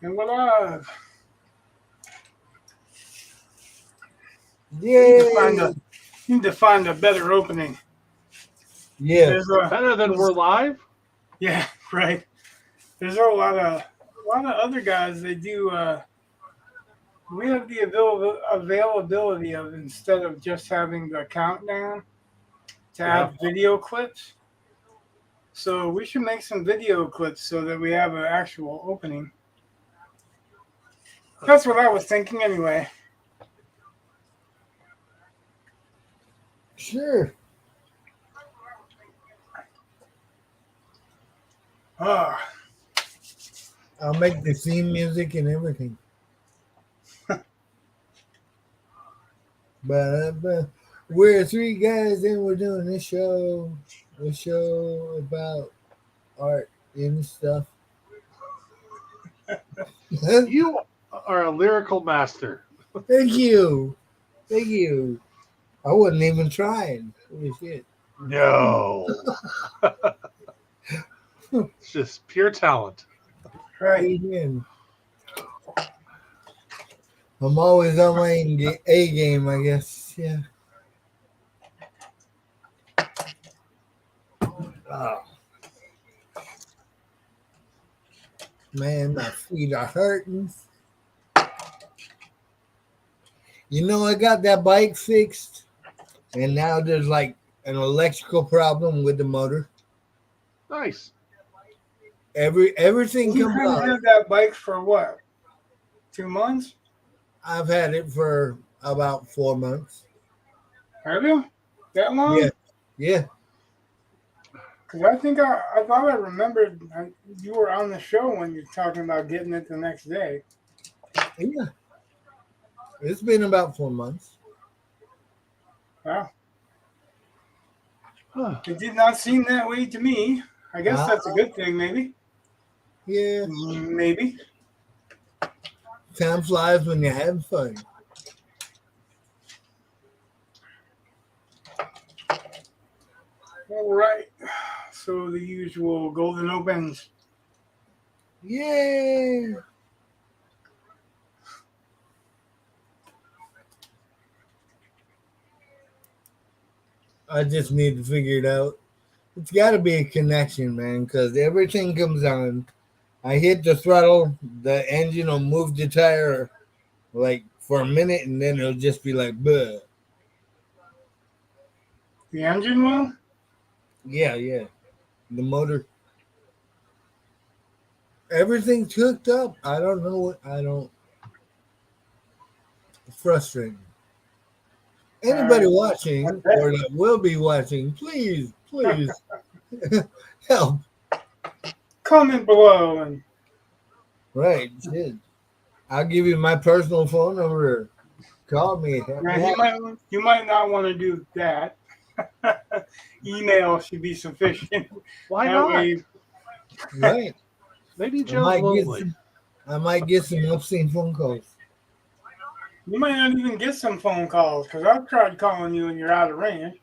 And what up? Need to find Yay! a need to find a better opening. Yeah. There's a Better than we're live? yeah, right. There's a lot of other guys. They do. We have the availability of instead of just having the countdown to Yeah. have video clips. So we should make some video clips so that we have an actual opening. That's what I was thinking anyway. Sure. Ah, I'll make the theme music and everything. But we're three guys and we're doing this show. A show about art and stuff. You are a lyrical master. Thank you. Thank you. I wasn't even trying. Holy shit. No. It's just pure talent. right. Amen. I'm always on my A game, I guess. Yeah. Oh, man, my feet are hurting. You know, I got that bike fixed, and now there's like an electrical problem with the motor. Nice. Everything You comes haven't on. had that bike for what? 2 months? I've had it for about 4 months. Have you? That long? Yeah, yeah, Because I thought I remembered you were on the show when you're talking about getting it the next day. yeah. It's been about 4 months. Wow. It did not seem that way to me. I guess that's a good thing, maybe. Yeah, Maybe. time flies when you're having fun. All right. So the usual golden opens. Yay! I just need to figure it out. It's got to be a connection, man, because everything comes on. I hit the throttle, the engine will move the tire like for a minute, and then it'll just be like, "Buh." The engine will? Yeah, yeah. The motor, everything's hooked up. I don't know what. I don't. It's frustrating. Anybody I watching bet. or that will be watching, please, please help. Comment below and Right, shit. I'll give you my personal phone number. Call me. Help now me out. you might not want to do that. Email should be sufficient. Why That not? way, Right. Maybe I Joe's might get lonely. some. I might get some obscene phone calls. you might not even get some phone calls because I've tried calling you and you're out of range.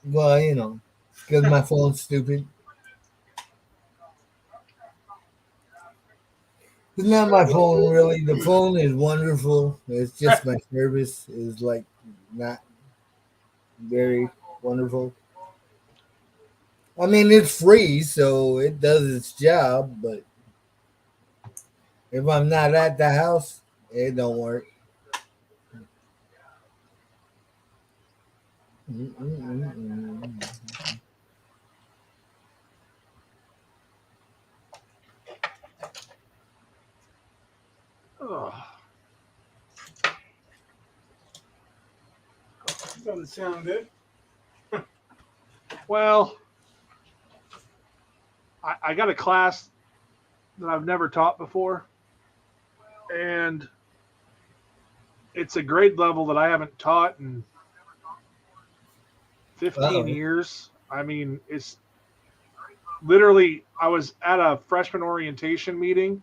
Well, because my phone's stupid. It's not my phone, really. The phone is wonderful. It's just my service is like not very wonderful. I mean, it's free, so it does its job. But if I'm not at the house, it don't work. Mm-mm-mm-mm. Ugh. Doesn't sound good. Well, I got a class that I've never taught before, and it's a grade level that I haven't taught in 15 Uh-oh. years. I mean, it's literally, I was at a freshman orientation meeting,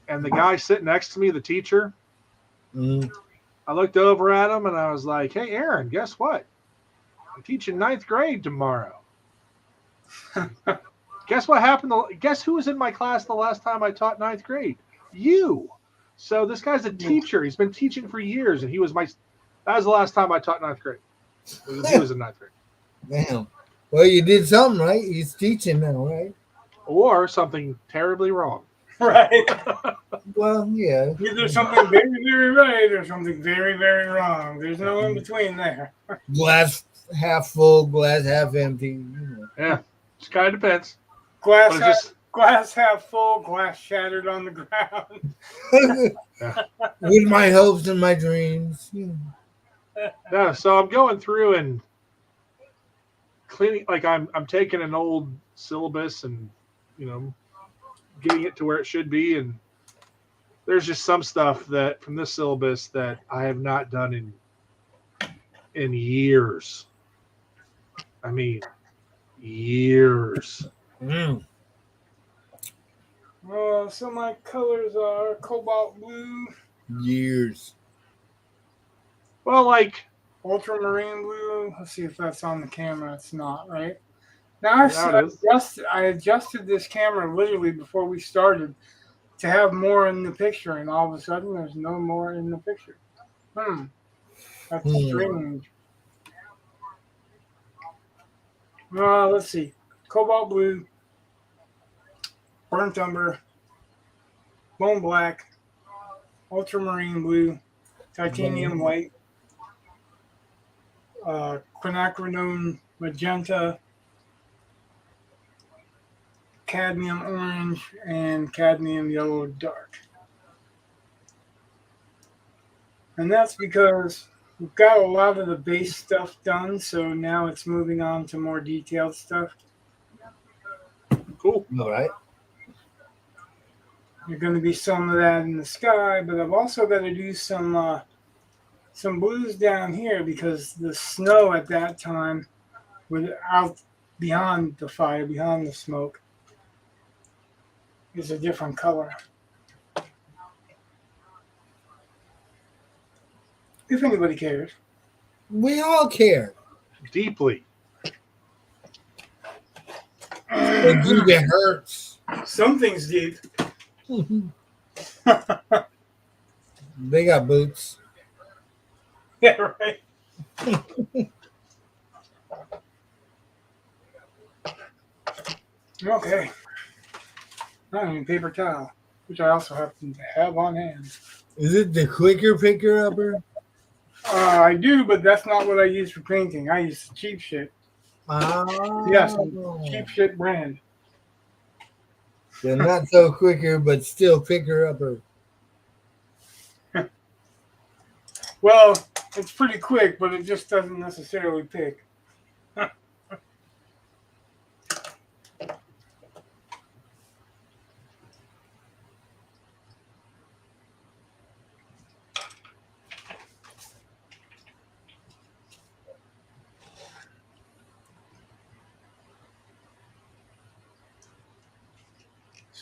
and the guy sitting next to me, the teacher, Mm. I looked over at him and I was like, "Hey, Aaron, guess what? I'm teaching ninth grade tomorrow." Guess what happened? Guess who was in my class the last time I taught ninth grade? You. So this guy's a teacher. He's been teaching for years, and that was the last time I taught ninth grade. He was in ninth grade. Damn. Well, you did something right. He's teaching now, right? Or something terribly wrong. Right. Well, yeah. Either something very, very right or something very, very wrong. There's no in between there. Glass half full, glass half empty. You know. Yeah, just kind of depends. Glass half full, glass shattered on the ground. With my hopes and my dreams. Yeah, so I'm going through and cleaning. Like I'm taking an old syllabus and getting it to where it should be. And there's just some stuff that from this syllabus that I have not done in years. I mean, years. Mm. So my colors are cobalt blue. Years. Well, like ultramarine blue. Let's see if that's on the camera. It's not, right? Now I adjusted this camera literally before we started to have more in the picture, and all of a sudden there's no more in the picture. That's strange. Let's see. Cobalt blue, burnt umber, bone black, ultramarine blue, titanium white, quinacridone magenta, cadmium orange, and cadmium yellow dark. And that's because we've got a lot of the base stuff done, so now it's moving on to more detailed stuff. Cool. All right. There's going to be some of that in the sky, but I've also got to do some blues down here because the snow at that time was out beyond the fire, beyond the smoke, is a different color. If anybody cares. We all care. Deeply. It hurts. Something's deep. They got boots. Yeah, right. Okay. Not even paper towel, which I also happen to have on hand. Is it the quicker picker upper? I do, but that's not what I use for painting. I use cheap shit. Yes, cheap shit brand. They're not so quicker, but still picker upper. Well, it's pretty quick, but it just doesn't necessarily pick.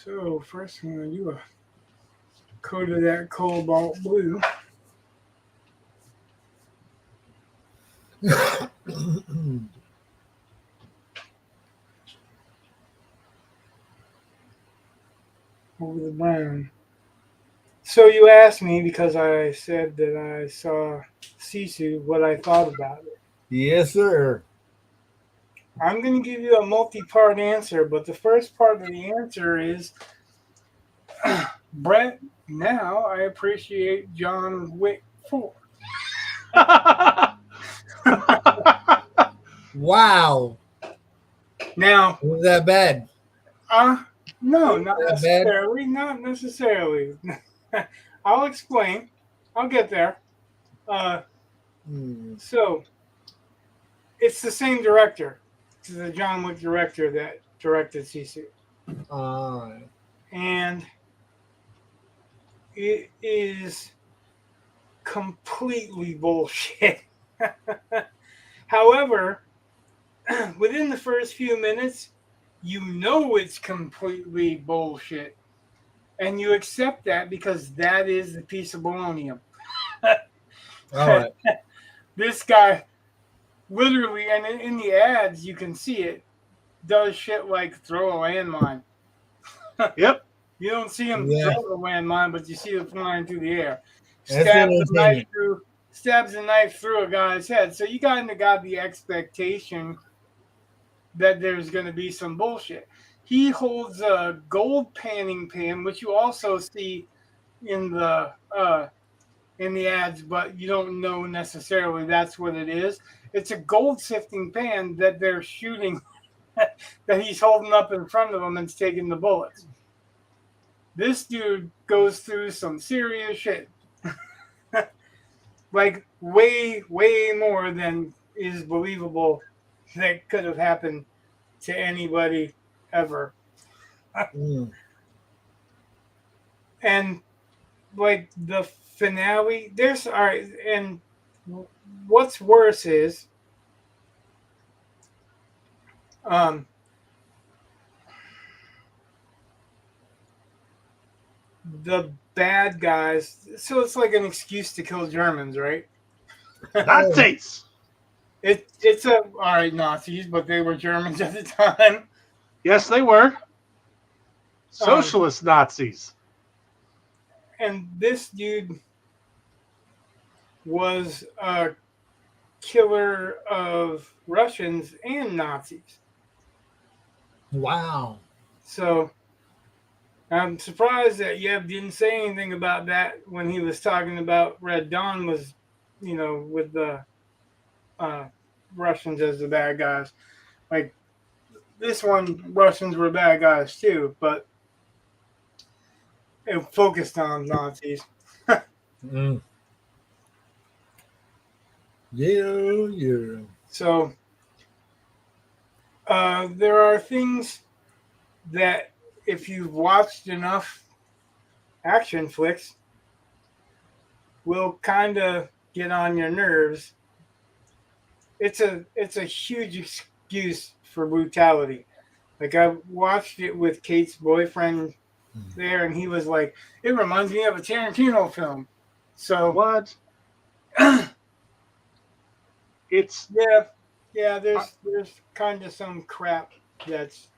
So first I'm going to do a coat of that cobalt blue. Over the brown. So you asked me, because I said that I saw Sisu, what I thought about it. Yes, sir. I'm going to give you a multi-part answer, but the first part of the answer is, Brett, now I appreciate John Wick 4. Wow. Now, Was that bad? no, not That necessarily. Not necessarily. I'll explain. I'll get there. So, it's the same director. It's the John Wick director that directed Sisu. And it is completely bullshit. However, within the first few minutes, you know it's completely bullshit. And you accept that because that is the piece of bologna. All right. This guy, literally, and in the ads, you can see it, does shit like throw a landmine. Yep. You don't see him Yeah, throw the landmine, but you see it flying through the air. that's what Stabs I'm the knife saying. through. Stabs the knife through a guy's head. So you kind of got the expectation that there's going to be some bullshit. He holds a gold panning pan, which you also see in the ads, but you don't know necessarily that's what it is. It's a gold sifting pan that they're shooting that he's holding up in front of him and's taking the bullets. This dude goes through some serious shit. Like way, way more than is believable that could have happened to anybody ever. Mm. And like the finale, there's all right, and what's worse is um the bad guys. So it's like an excuse to kill Germans, right? Oh, Nazis. It's a all right Nazis, but they were Germans at the time. Yes, they were Um, socialist Nazis. and this dude was a killer of Russians and Nazis. wow. So I'm surprised that Yev didn't say anything about that when he was talking about Red Dawn was, with the uh, Russians as the bad guys. Like this one, Russians were bad guys too, but it focused on Nazis. Mm. Yeah, yeah. So there are things that if you've watched enough action flicks will kind of get on your nerves. It's a huge excuse for brutality. Like I watched it with Kate's boyfriend there, and he was like, "It reminds me of a Tarantino film." So What? It's yeah, yeah. I, There's kind of some crap that's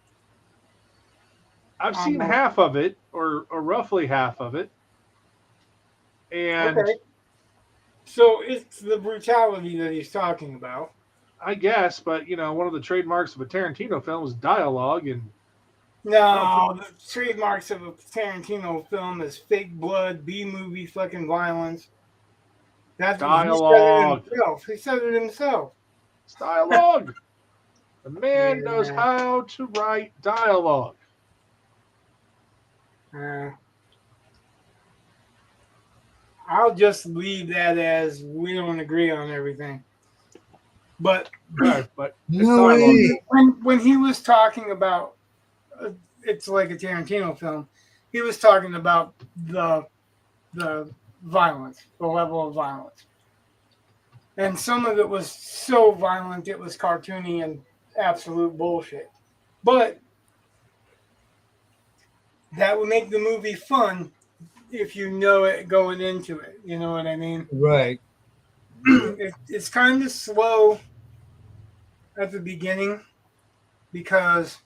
I've on seen the half of it, or roughly half of it, and okay. So it's the brutality that he's talking about. I guess, but one of the trademarks of a Tarantino film is dialogue, and I don't think No, the trademarks of a Tarantino film is fake blood, B movie fucking violence. He said it dialogue. himself. He said it himself. It's dialogue. The man knows Yeah. how to write dialogue. Uh, I'll just leave that as we don't agree on everything. But Okay, but it's No dialogue. way. when he was talking about it's like a Tarantino film, he was talking about the violence, the level of violence, and some of it was so violent it was cartoony and absolute bullshit. But that would make the movie fun if you know it going into it. You know what I mean? Right. Yeah. It's kind of slow at the beginning because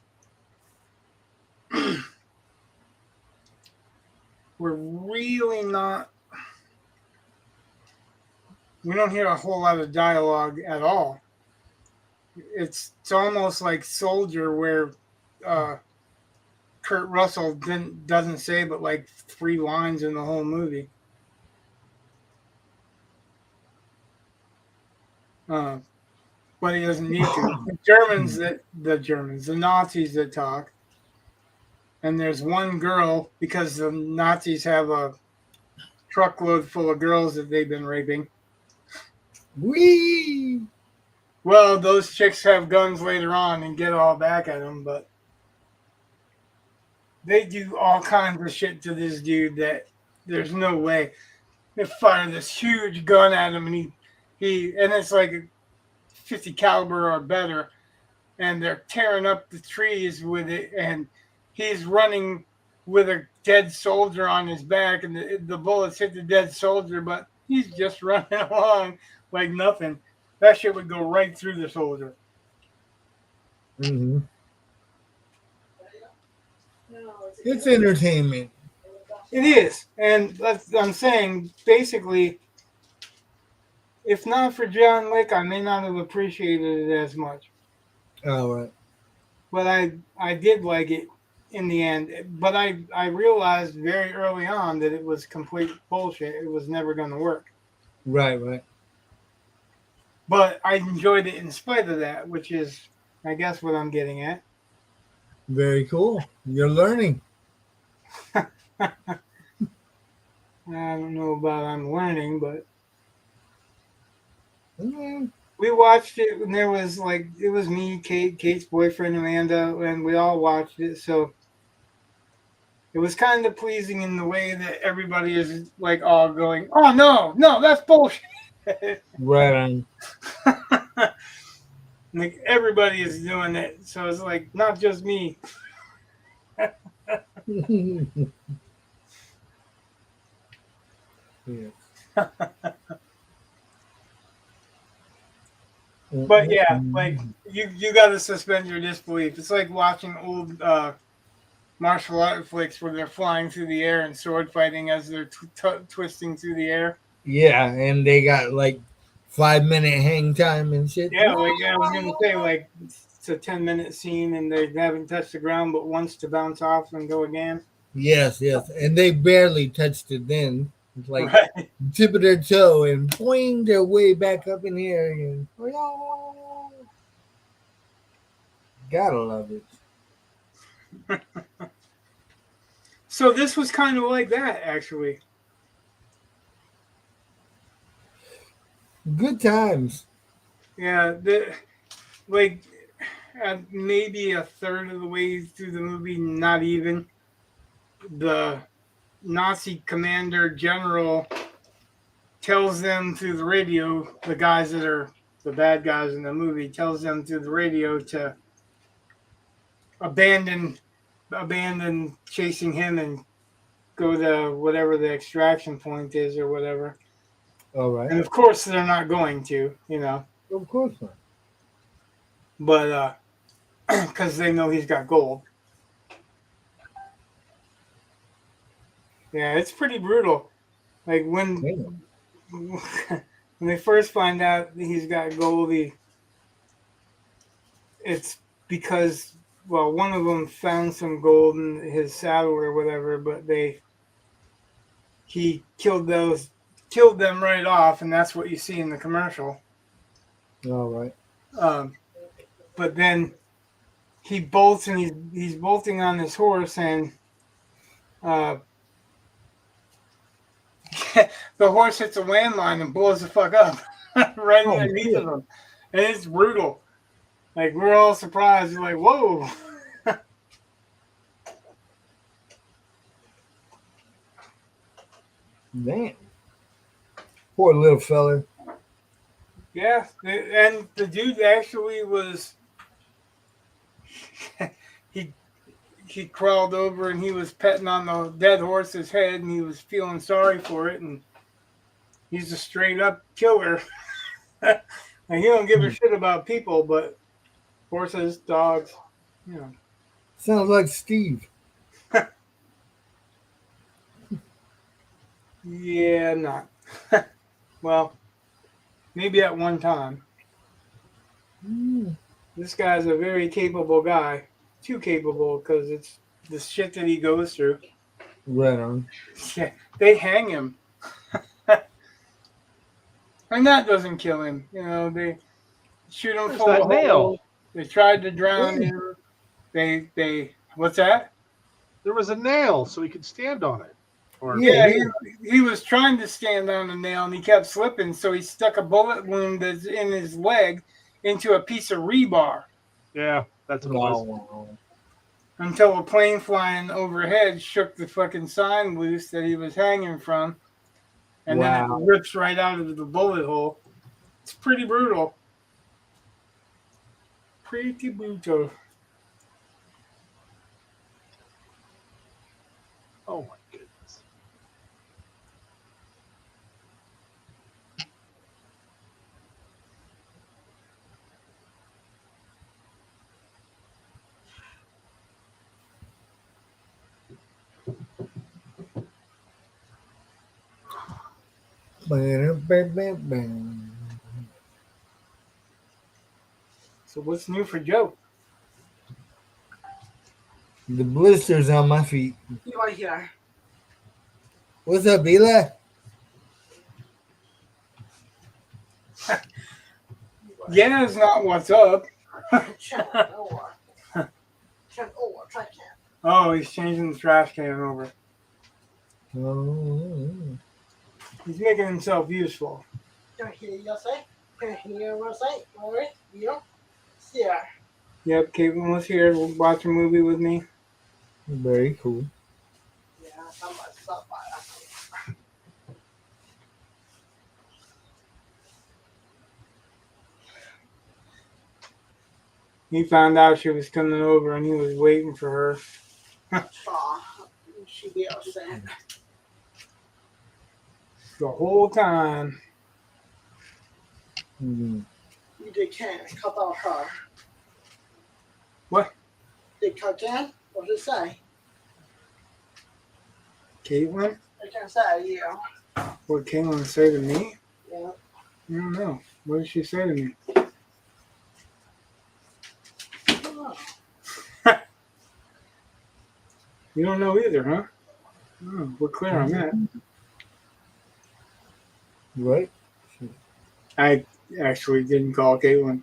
we're really not. We don't hear a whole lot of dialogue at all. It's almost like Soldier, where uh, Kurt Russell doesn't say but like 3 lines in the whole movie. Uh, but he doesn't need to. The Nazis that talk, and there's one girl because the Nazis have a truckload full of girls that they've been raping. Wee. Well, those chicks have guns later on and get all back at him, but they do all kinds of shit to this dude that there's no way. They fire this huge gun at him, and and it's like a 50 caliber or better, and they're tearing up the trees with it, and he's running with a dead soldier on his back, and the bullets hit the dead soldier, but he's just running along like nothing. That shit would go right through the soldier. Mm-hmm. It's entertainment. It is, and I'm saying basically, if not for John Wick, I may not have appreciated it as much. All right. But I did like it in the end. But I realized very early on that it was complete bullshit. It was never going to work. Right, right. But I enjoyed it in spite of that, which is, I guess, what I'm getting at. Very cool. You're learning. I don't know about I'm learning, but Mm, we watched it when there was like it was me, Kate, Kate's boyfriend Amanda, and we all watched it. So it was kind of pleasing in the way that everybody is like all going, "Oh no, no, that's bullshit." right on. Like everybody is doing it, so it's like not just me. Yeah. But yeah, like you got to suspend your disbelief. It's like watching old martial art flicks where they're flying through the air and sword fighting as they're twisting through the air. Yeah, and they got like 5 minute hang time and shit. Yeah, like I was gonna say, like it's a 10-minute scene and they haven't touched the ground but once to bounce off and go again. Yes, yes. And they barely touched it then. It's like Right. tip of their toe and boing, they're way back up in here again. Gotta love it. So this was kind of like that, actually. Good times. Yeah, like maybe a third of the way through the movie, not even, the Nazi commander general tells them through the radio, the guys that are the bad guys in the movie, tells them through the radio to abandon chasing him and go to whatever the extraction point is or whatever. All right. And of course they're not going to, you know, Of course not. but because they know he's got gold. Yeah, it's pretty brutal. Like when Damn. when they first find out that he's got gold, it's because well, one of them found some gold in his saddle or whatever, but he killed them right off, and that's what you see in the commercial. All right. Um, but then he bolts and he's bolting on his horse, and uh, the horse hits a landmine and blows the fuck up right Oh, underneath of shit. him, and it's brutal. Like we're all surprised. We're like, whoa. Damn. Poor little fella. Yeah, and the dude actually was he he crawled over and he was petting on the dead horse's head and he was feeling sorry for it, and he's a straight up killer. And he don't give a shit about people, but horses, dogs, you know. Sounds like Steve. Yeah, not. Well, maybe at one time. Mm, This guy's a very capable guy. Too capable because it's the shit that he goes through. right on. Yeah, they hang him. And that doesn't kill him. You know, they shoot him There's full that of nail. holes. They tried to drown Yeah. him. They what's that? There was a nail, so he could stand on it. Or Yeah, Yeah, yeah. he was trying to stand on a nail and he kept slipping, so he stuck a bullet wound that's in his leg into a piece of rebar yeah, that's what it was. No. until a plane flying overhead shook the fucking sign loose that he was hanging from, and then it Wow. rips right out of the bullet hole. It's pretty brutal. Pretty brutal. Oh my goodness. So what's new for Joe? The blisters on my feet. You are here. What's up, Eli? Yeah, it's not what's up. Check over. Check over. Check it. Oh, he's changing the trash can over. Oh, He's making himself useful. Can hear you say? Can hear you say? Alright, you here. Yep, Caitlin was here to watch a movie with me. very cool. Yeah, I'm gonna stop by. He found out she was coming over and he was waiting for her She be upset. the whole time. Mm. You did can cut out her. What? Did cut can? What did it say? Caitlin? I can say you. What did Caitlin say to me? Yeah. I don't know. What did she say to me? Oh. You don't know either, huh? Oh, we're clear on that. Right? I actually didn't call Caitlin.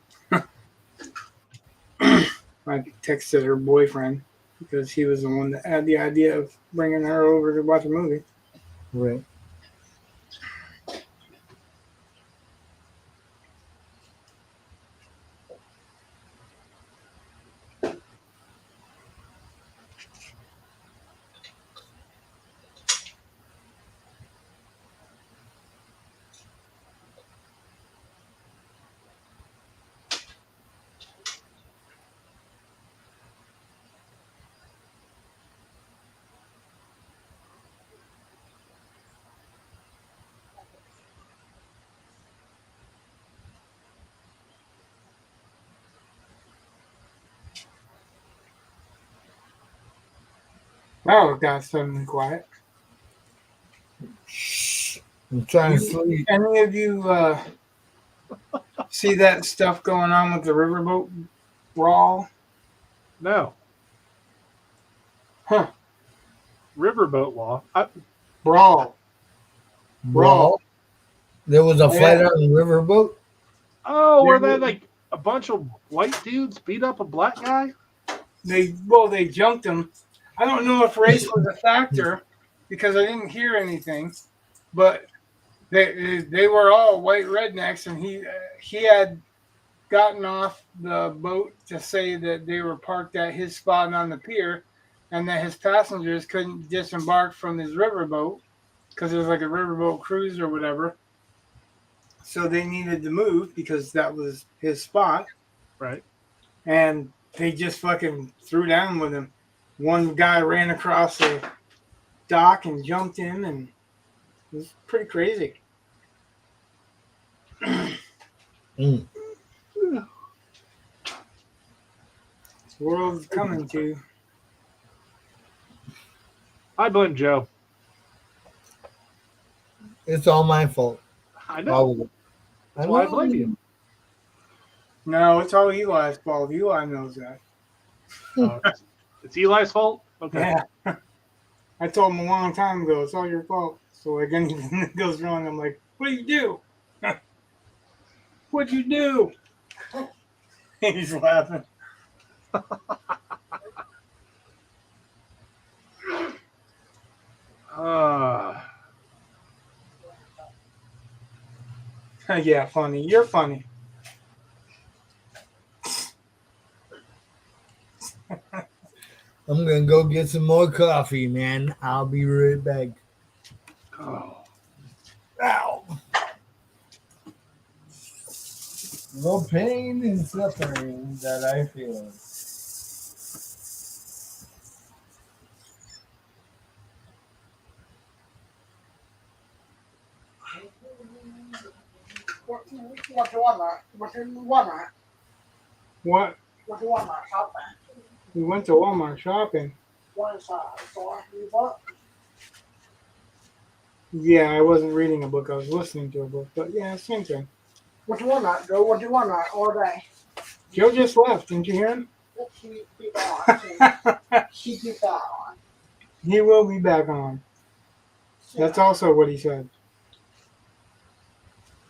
I texted her boyfriend because he was the one that had the idea of bringing her over to watch a movie. Right. Wow, it got suddenly quiet. Shh. I'm trying to sleep. Any of you see that stuff going on with the riverboat brawl? No. Huh. Riverboat law. Brawl. Brawl. There was a fight on the riverboat. Were they like a bunch of white dudes beat up a black guy? They jumped him. I don't know if race was a factor because I didn't hear anything, but they were all white rednecks, and he had gotten off the boat to say that they were parked at his spot on the pier, and that his passengers couldn't disembark from his riverboat because it was like a riverboat cruise or whatever. So they needed to move because that was his spot. Right. And they just fucking threw down with him. One guy ran across the dock and jumped in, and it was pretty crazy. Mm. The world's coming to. I blame Joe. It's all my fault. I know. Probably. That's why I blame you. No, it's all Eli's fault. Eli knows that. It's Eli's fault? Okay. Yeah. I told him a long time ago, it's all your fault. So like anything that goes wrong, I'm like, what do you do? What'd you do? He's laughing. Yeah, funny. You're funny. I'm gonna go get some more coffee, man. I'll be right back. Oh. Ow. No pain and suffering that I feel. What you want? What you want? What? What you want? Shopping. We went to Walmart shopping. What is store you bought? Yeah, I wasn't reading a book. I was listening to a book. But yeah, same thing. What you want at, Joe? What you want at all day? Joe just left. Didn't you hear him? Keep on. Keep on. He will be back on. That's also what he said.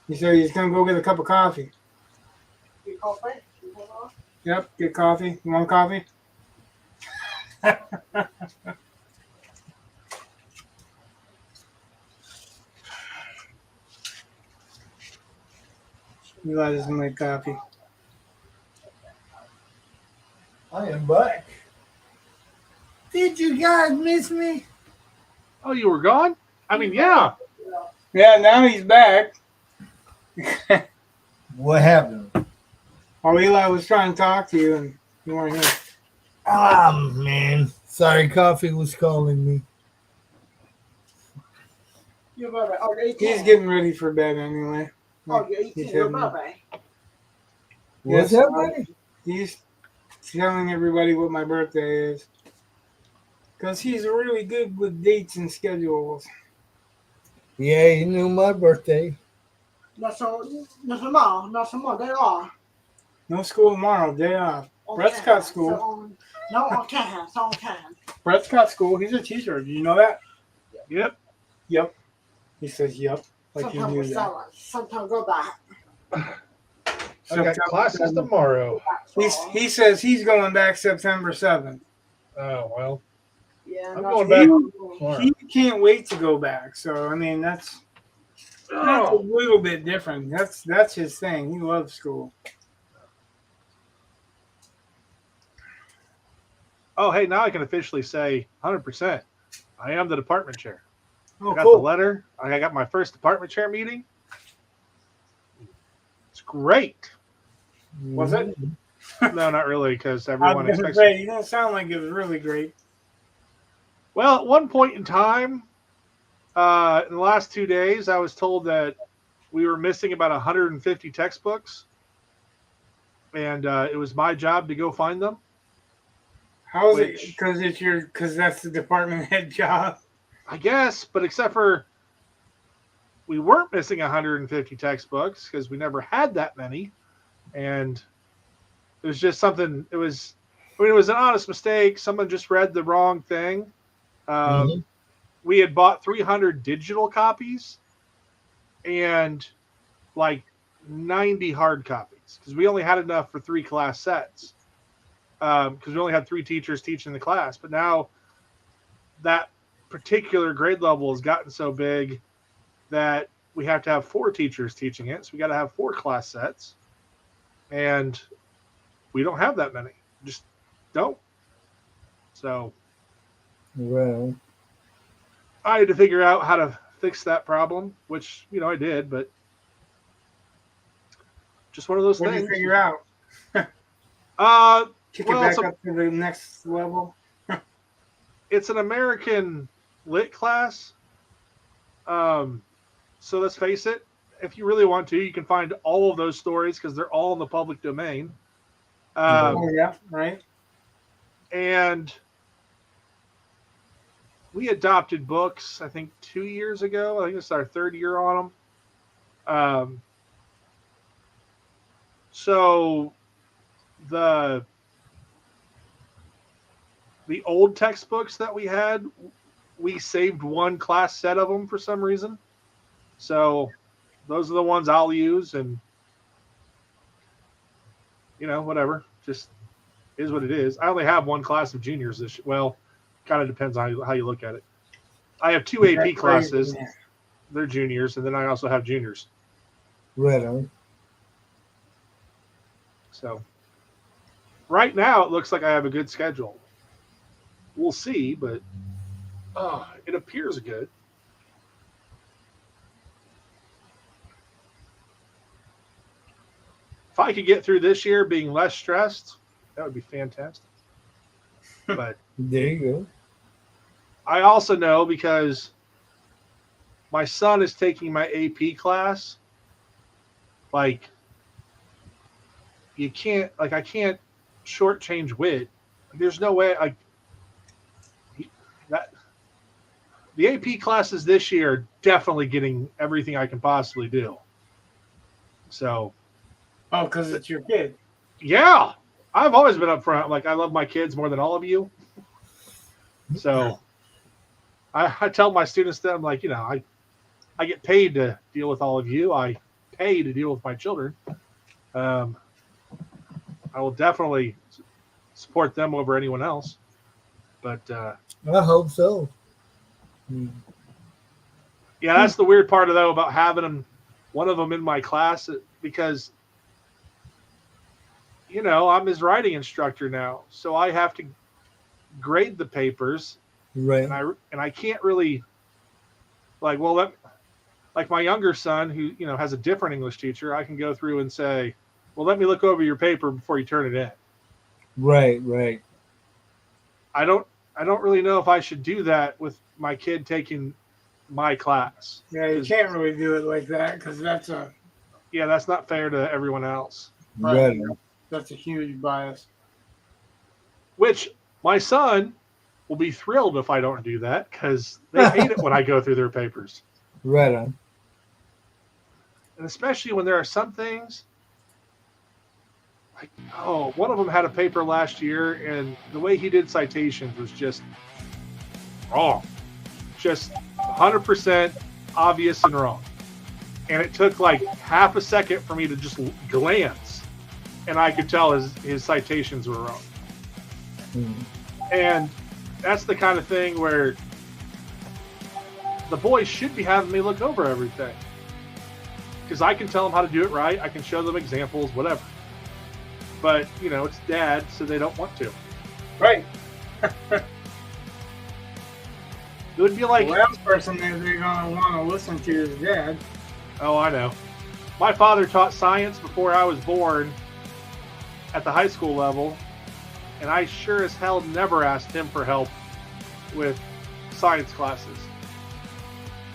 He said he's going to go get a cup of coffee. You coffee? Yep, get coffee. You want coffee? Eli doesn't like coffee. I am back. Did you guys miss me? Oh, you were gone? I mean, yeah. Yeah, now he's back. What happened? Oh, Eli was trying to talk to you and you weren't here. Ah, man. Sorry, coffee was calling me. Your brother. Oh, you're 18. He's getting ready for bed anyway. Oh, you're 18. He's Your having- brother. What's Yes, up, buddy? He's telling everybody what my birthday is. Because he's really good with dates and schedules. Yeah, you knew my birthday. Not some more. Not some more. They are. No school tomorrow, day off. On Brett's campus. got school. No, on campus. On campus. Brett's got school. He's a teacher. Do you know that? Yep. Yep. He says yep. Like you Sometimes knew we're that. selling. Sometimes go back. I got classes tomorrow. He says he's going back September 7th. Oh, well. Yeah, I'm not going some back more. tomorrow. He can't wait to go back. So, I mean, that's a little bit different. That's his thing. He loves school. Oh, hey, now I can officially say 100%. I am the department chair. Oh, I got the cool. letter. I got my first department chair meeting. It's great. Was it? No, not really, because I everyone was going to expects. say, you don't sound like it was really great. Well, at one point in time, in the last 2 days, I was told that we were missing about 150 textbooks, and it was my job to go find them. How is it? Which- Because that's the department head job. I guess, but except for we weren't missing 150 textbooks because we never had that many, and it was just something. It was an honest mistake. Someone just read the wrong thing. We had bought 300 digital copies and like 90 hard copies because we only had enough for 3 class sets. Because we only had 3 teachers teaching the class, but now that particular grade level has gotten so big that we have to have 4 teachers teaching it. So we got to have 4 class sets, and we don't have that many. Just don't. So Well, I had to figure out how to fix that problem, which I did, but just one of those What did things. you figure out? Kick Well, it back so- up to the next level. It's an American lit class. So let's face it, if you really want to, you can find all of those stories because they're all in the public domain. Oh, yeah, right. And we adopted books, I think 2 years ago. I think it's our 3rd year on them. So the old textbooks that we had, we saved 1 class set of them for some reason. So those are the ones I'll use, and whatever, just is what it is. I only have 1 class of juniors this year. Well, kind of depends on how you look at it. I have 2 AP That's classes. crazy. They're juniors, and then I also have juniors. right on. So right now it looks like I have a good schedule. We'll see, but it appears good. If I could get through this year being less stressed, that would be fantastic. But There you go. I also know because my son is taking my AP class, like I can't shortchange wit. There's no way the AP classes this year are definitely getting everything I can possibly do. So, Oh, because it's your kid. yeah, I've always been upfront. Like, I love my kids more than all of you. So, I tell my students that I'm like, I get paid to deal with all of you. I pay to deal with my children. I will definitely support them over anyone else. But I hope so. yeah, that's the weird part though about having one of them in my class, because I'm his writing instructor now, so I have to grade the papers, Right. and I can't really like like my younger son who has a different English teacher. I can go through and say, well, let me look over your paper before you turn it in. Right. Right. I don't really know if I should do that with my kid taking my class. Yeah, you can't really do it like that because that's not fair to everyone else. Right. That's a huge bias. Which my son will be thrilled if I don't do that, because they hate it when I go through their papers. Right on. And especially when there are some things like, one of them had a paper last year, and the way he did citations was just wrong. Just 100% obvious and wrong. And it took like half a second for me to just glance, and I could tell his citations were wrong. And that's the kind of thing where the boys should be having me look over everything, because I can tell them how to do it right. I can show them examples, whatever. But, it's dad, so they don't want to. Right. It would be like... The last person that they're going to want to listen to is dad. Oh, I know. My father taught science before I was born at the high school level, and I sure as hell never asked him for help with science classes,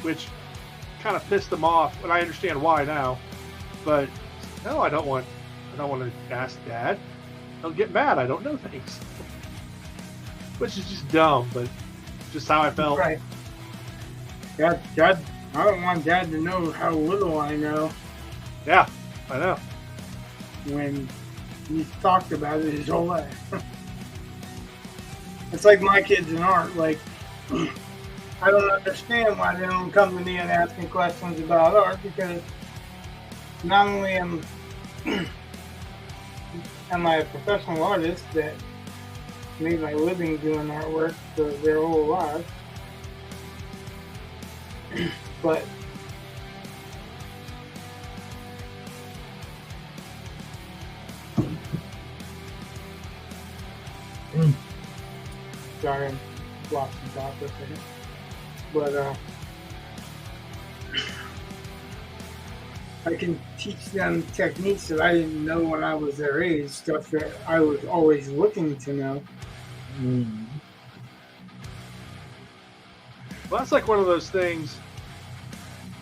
which kind of pissed him off, and I understand why now. But no, I don't want to ask dad. He'll get mad. I don't know things, which is just dumb, but just how I felt. Right. Dad, I don't want dad to know how little I know Yeah, I know. when he's talked about it his whole life. It's like my kids in art. Like, I don't understand why they don't come to me and ask me questions about art, because not only am I a professional artist that made my living doing artwork for their whole lives, but sorry, I'm lost in thought for a second. But I can teach them techniques that I didn't know when I was their age, stuff that I was always looking to know. Well, that's like one of those things.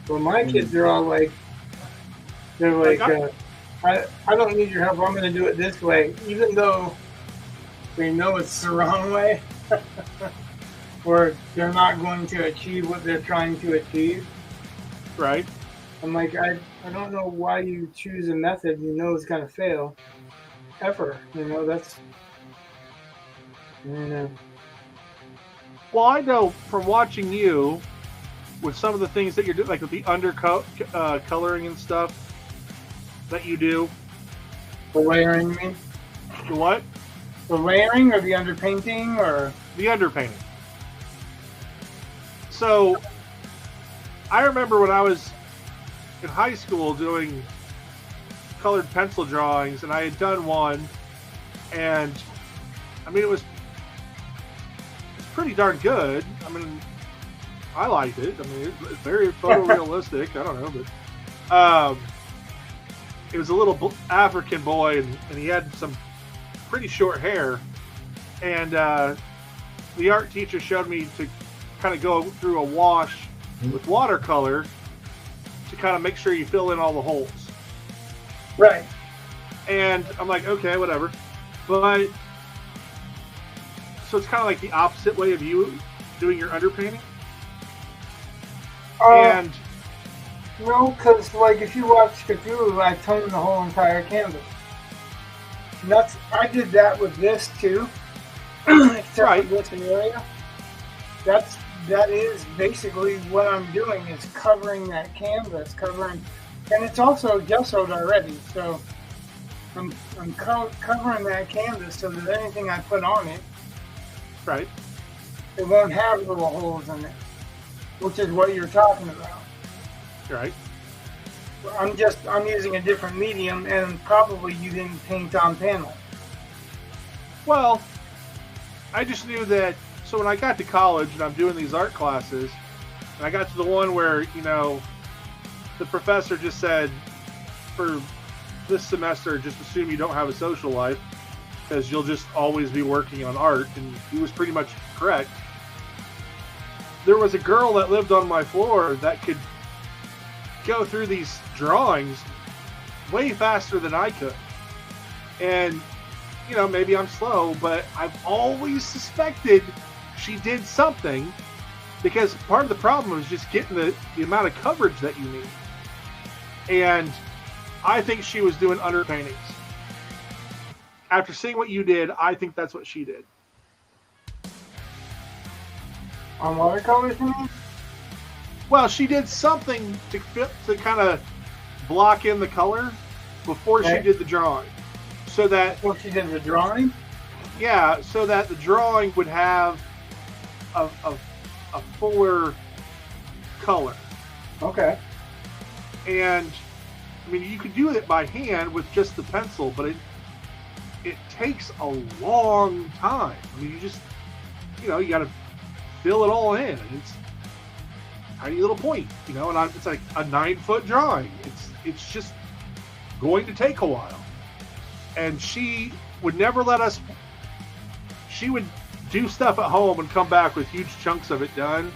Well, my kids are all like, they're like, I don't need your help. I'm going to do it this way, even though they know it's the wrong way, or they're not going to achieve what they're trying to achieve. Right. I'm like, I don't know why you choose a method you know is going to fail, ever. That's, I don't know. Well, I know from watching you with some of the things that you're doing, like with the coloring and stuff that you do. The layering, you mean? The what? The layering or the underpainting or? The underpainting. So, I remember when I was in high school doing colored pencil drawings, and I had done one, and I mean, it's pretty darn good. I mean, I liked it. I mean, it's very photorealistic. I don't know, but it was a little African boy, and he had some pretty short hair, and the art teacher showed me to kind of go through a wash with watercolor to kind of make sure you fill in all the holes. Right. And I'm like, okay, whatever. But so it's kind of like the opposite way of you doing your underpainting. And No, because like if you watch Cthulhu, I toned the whole entire canvas. And I did that with this too, except Right. for this area. That is basically what I'm doing is covering that canvas, and it's also gessoed already. So I'm covering that canvas so that anything I put on it, right. it won't have little holes in it, which is what you're talking about. Right. I'm using a different medium, and probably you didn't paint on panel. Well, I just knew that. So when I got to college and I'm doing these art classes, and I got to the one where, you know, the professor just said, for this semester, just assume you don't have a social life because you'll just always be working on art. And he was pretty much correct. There was a girl that lived on my floor that could go through these drawings way faster than I could. And, you know, maybe I'm slow, but I've always suspected she did something, because part of the problem is just getting the amount of coverage that you need. And I think she was doing underpaintings. After seeing what you did, I think that's what she did. On watercolors, you mean? Well, she did something to kind of block in the color before she did the drawing. So that... Before she did the drawing? Yeah, so that the drawing would have a fuller color. Okay. And I mean, you could do it by hand with just the pencil, but it takes a long time. I mean, you got to fill it all in. And it's a tiny little point, and it's like a 9-foot drawing. It's just going to take a while. And she would never let us. She would do stuff at home and come back with huge chunks of it done.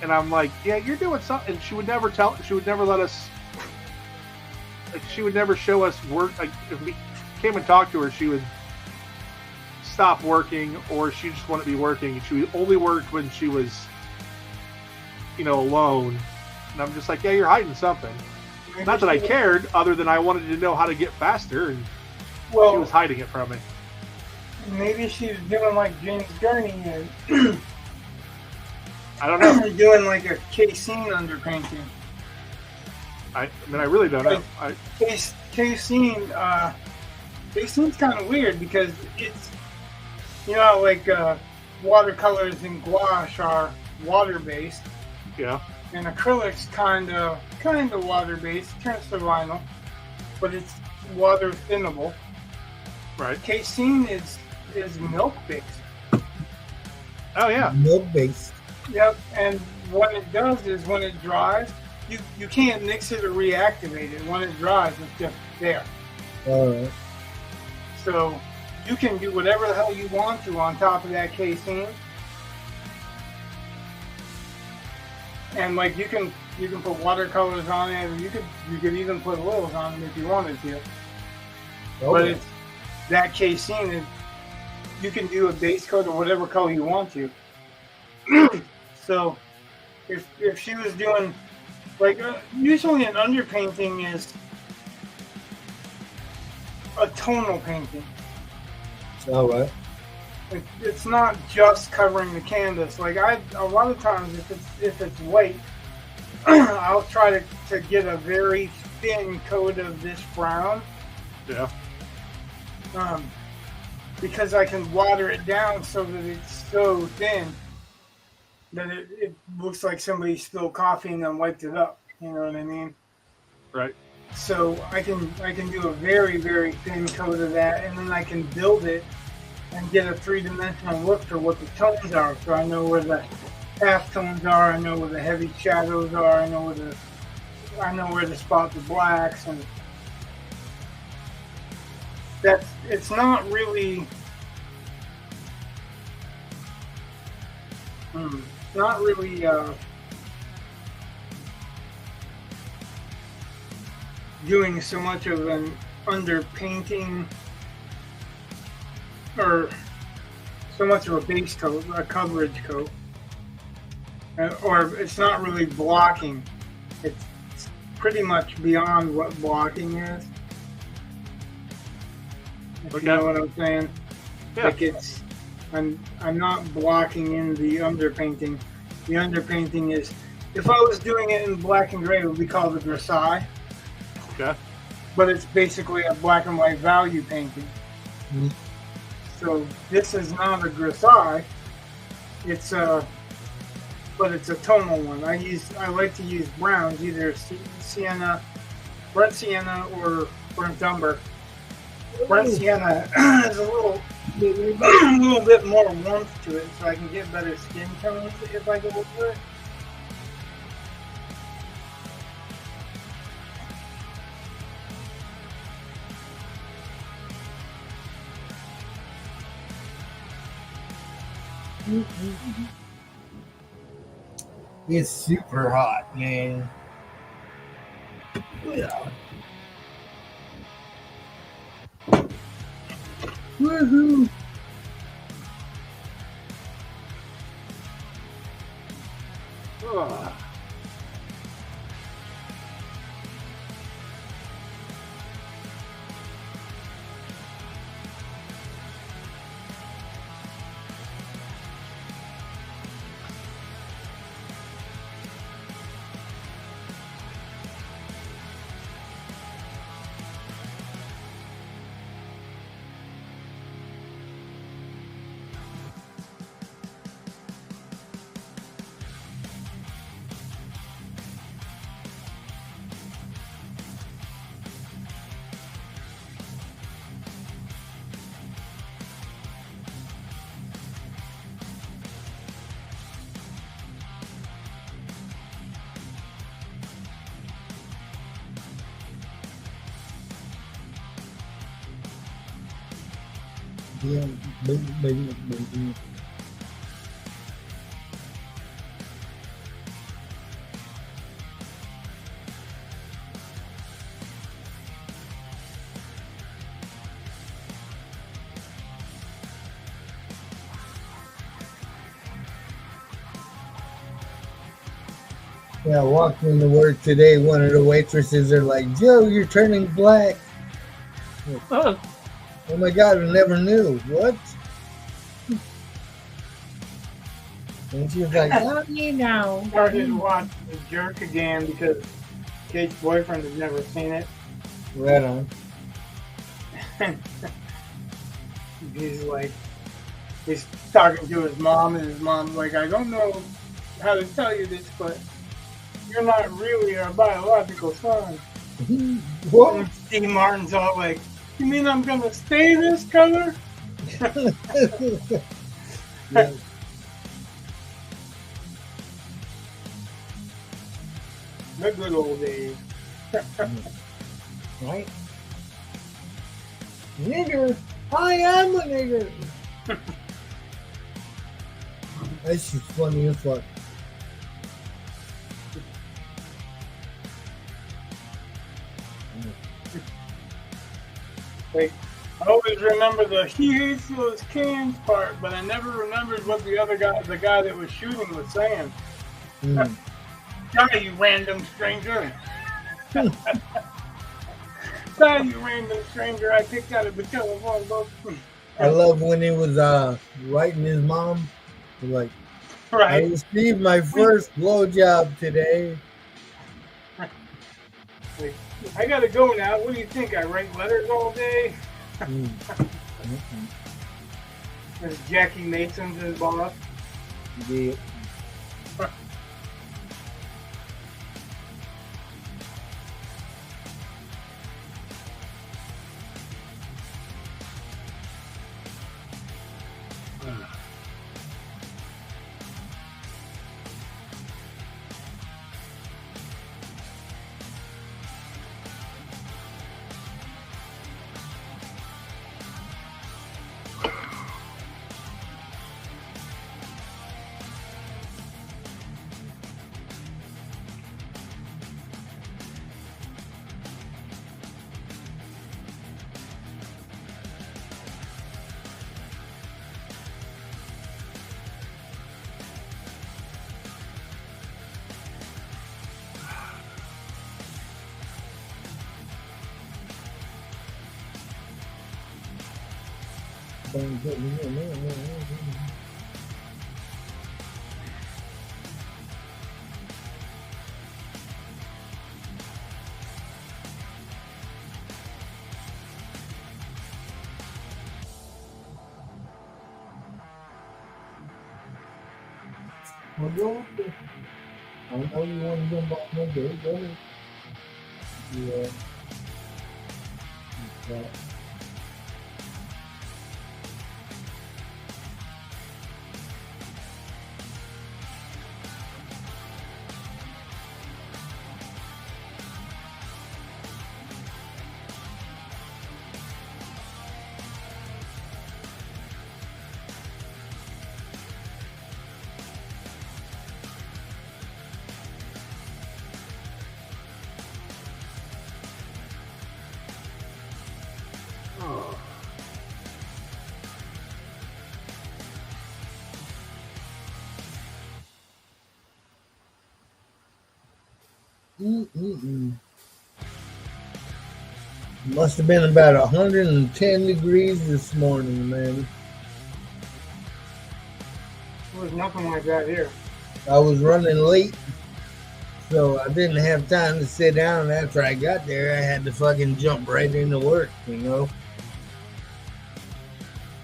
And I'm like, yeah, you're doing something. And she would never let us, like, she would never show us work. Like, if we came and talked to her, she would stop working, or she just wanted to be working. She only worked when she was, alone. And I'm just like, yeah, you're hiding something. Maybe Not that I she- cared, other than I wanted to know how to get faster, and she Well, was hiding it from me. maybe she's doing like James Gurney and I don't know. doing like a casein underpainting. I mean, I really don't know. Casein's kind of weird because it's, how like watercolors and gouache are water based, Yeah. and acrylics kind of water based, turns to vinyl, but it's water thinnable. Right. Casein is milk based. Oh yeah. Milk based. Yep, and what it does is when it dries, you can't mix it or reactivate it. When it dries, it's just there. All right. So you can do whatever the hell you want to on top of that casein. And like you can put watercolors on it, and you could even put oils on it if you wanted to. But Okay. it's that casein is, you can do a base coat or whatever color you want to. So if she was doing like usually an underpainting is a tonal painting. All right. It's not just covering the canvas. Like a lot of times if it's white, I'll try to get a very thin coat of this brown. Yeah. Because I can water it down so that it's so thin that it looks like somebody spilled coffee and then wiped it up. You know what I mean? Right. So I can do a very, very thin coat of that, and then I can build it and get a 3-dimensional look for what the tones are. So I know where the half tones are. I know where the heavy shadows are. I know where to spot the blacks, and it's not really. Not really doing so much of an underpainting or so much of a base coat, a coverage coat. or it's not really blocking. It's pretty much beyond what blocking is. If Okay. you know what I'm saying? Yeah. Like I'm not blocking in the underpainting. The underpainting is, if I was doing it in black and gray, it would be called a grisaille. Okay. But it's basically a black and white value painting. Mhm. So this is not a grisaille. It's but it's a tonal one. I like to use browns, either sienna, burnt sienna, or burnt umber. Burnt sienna is a little bit more warmth to it, so I can get better skin tones if I go over it. It's super hot, man. Yeah. Woohoo! Ugh. Yeah, boom. Yeah, I walked into work today. One of the waitresses are like, "Joe, you're turning black." Uh, Oh my God, I never knew. What? And she was like, "Oh, you know." Started to watch The Jerk again because Kate's boyfriend has never seen it. Right on. He's talking to his mom, and his mom's like, I don't know how to tell you this, but you're not really our biological son. What? And Steve Martin's all like, you mean I'm gonna stay this color? Yeah. The good old days. Right? Nigger. I am a nigger. That's just funny as fuck. Like, I always remember the he hates those cans part, but I never remembered what the guy that was shooting was saying. Mm. Die, you random stranger. Die, you random stranger. I picked out of the telephone book. I love when he was writing his mom. Like, I Right. received my first blowjob today. Like, I gotta go now. What do you think? I write letters all day? Mm. There's Jackie Mason's his boss. Yeah. Well, go. I know you want to jump off my day. Go ahead. Yeah. Okay. Oh. Must have been about 110 degrees this morning, man. There was nothing like that here. I was running late, so I didn't have time to sit down. After I got there, I had to fucking jump right into work, you know.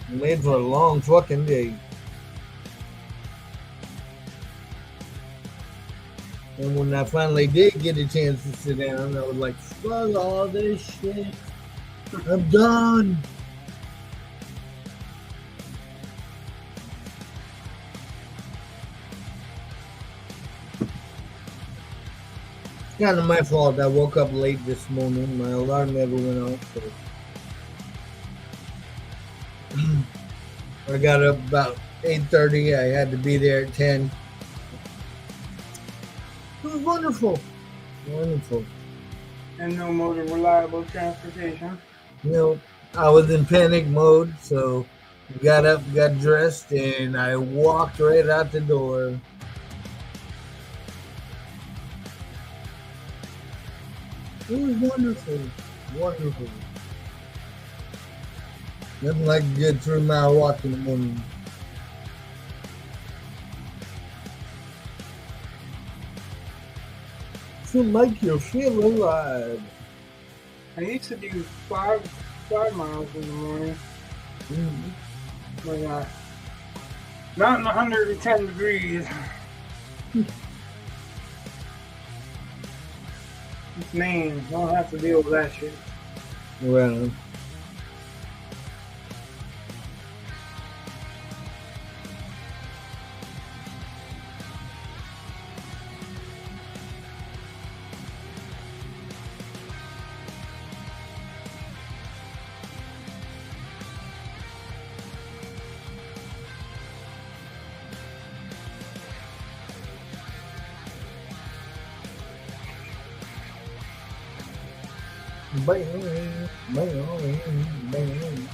Made for a long fucking day. And when I finally did get a chance to sit down, I was like, fuck all this shit. I'm done. It's kind of my fault. I woke up late this morning. My alarm never went off. So I got up about 8:30. I had to be there at 10. It was wonderful. Wonderful. And no mode of reliable transportation. You know, I was in panic mode, so I got up, got dressed, and I walked right out the door. It was wonderful. Wonderful. Nothing like a good 3-mile walk in the morning. To make you feel alive. I used to do 5 miles in the morning. Mm-hmm. But not in 110 degrees. It's Maine. Don't have to deal with that shit. Well, bam, bam, bam.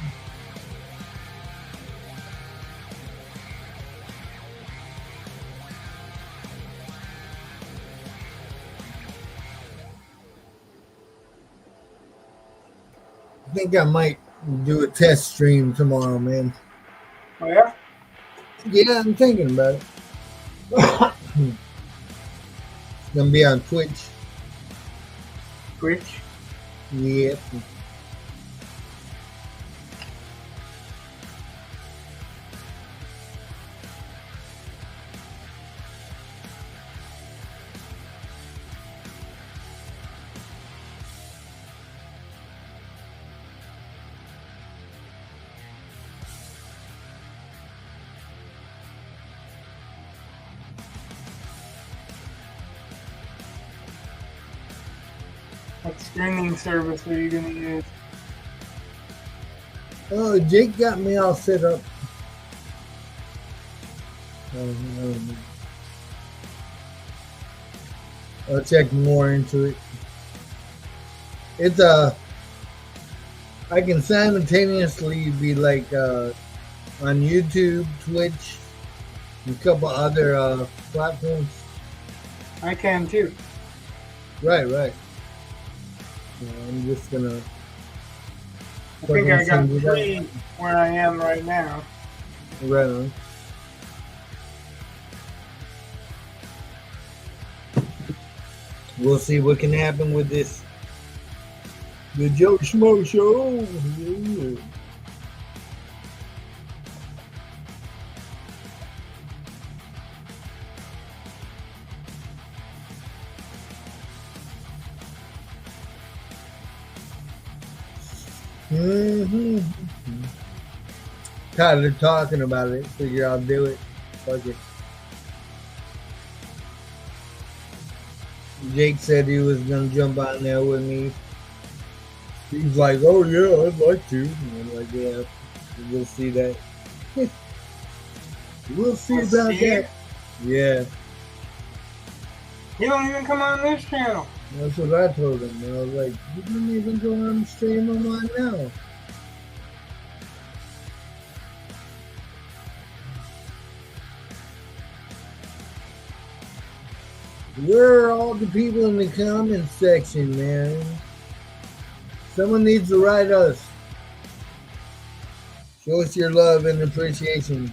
I think I might do a test stream tomorrow, man. Oh yeah? Yeah, I'm thinking about it. It's gonna be on Twitch. Twitch? Yeah. What streaming service are you gonna use? Oh, Jake got me all set up. I'll check more into it. It's I can simultaneously be like on YouTube, Twitch, and a couple other platforms. I can too. Right. I'm just gonna I think I got send it out. 3 where I am right now. Right on. We'll see what can happen with this. The Joe Schmo Show. Yeah. Mm-hmm. Tired of talking about it. Figure I'll do it. Fuck it. Jake said he was gonna jump on there with me. He's like, "Oh yeah, I'd like to." And I'm like, "Yeah, we'll see that. We'll see With about Steve? that." Yeah, You don't even come on this channel. that's what I told him. I was like, "You didn't even go on the stream I'm on now." Where are all the people in the comment section, man? Someone needs to write us. Show us your love and appreciation.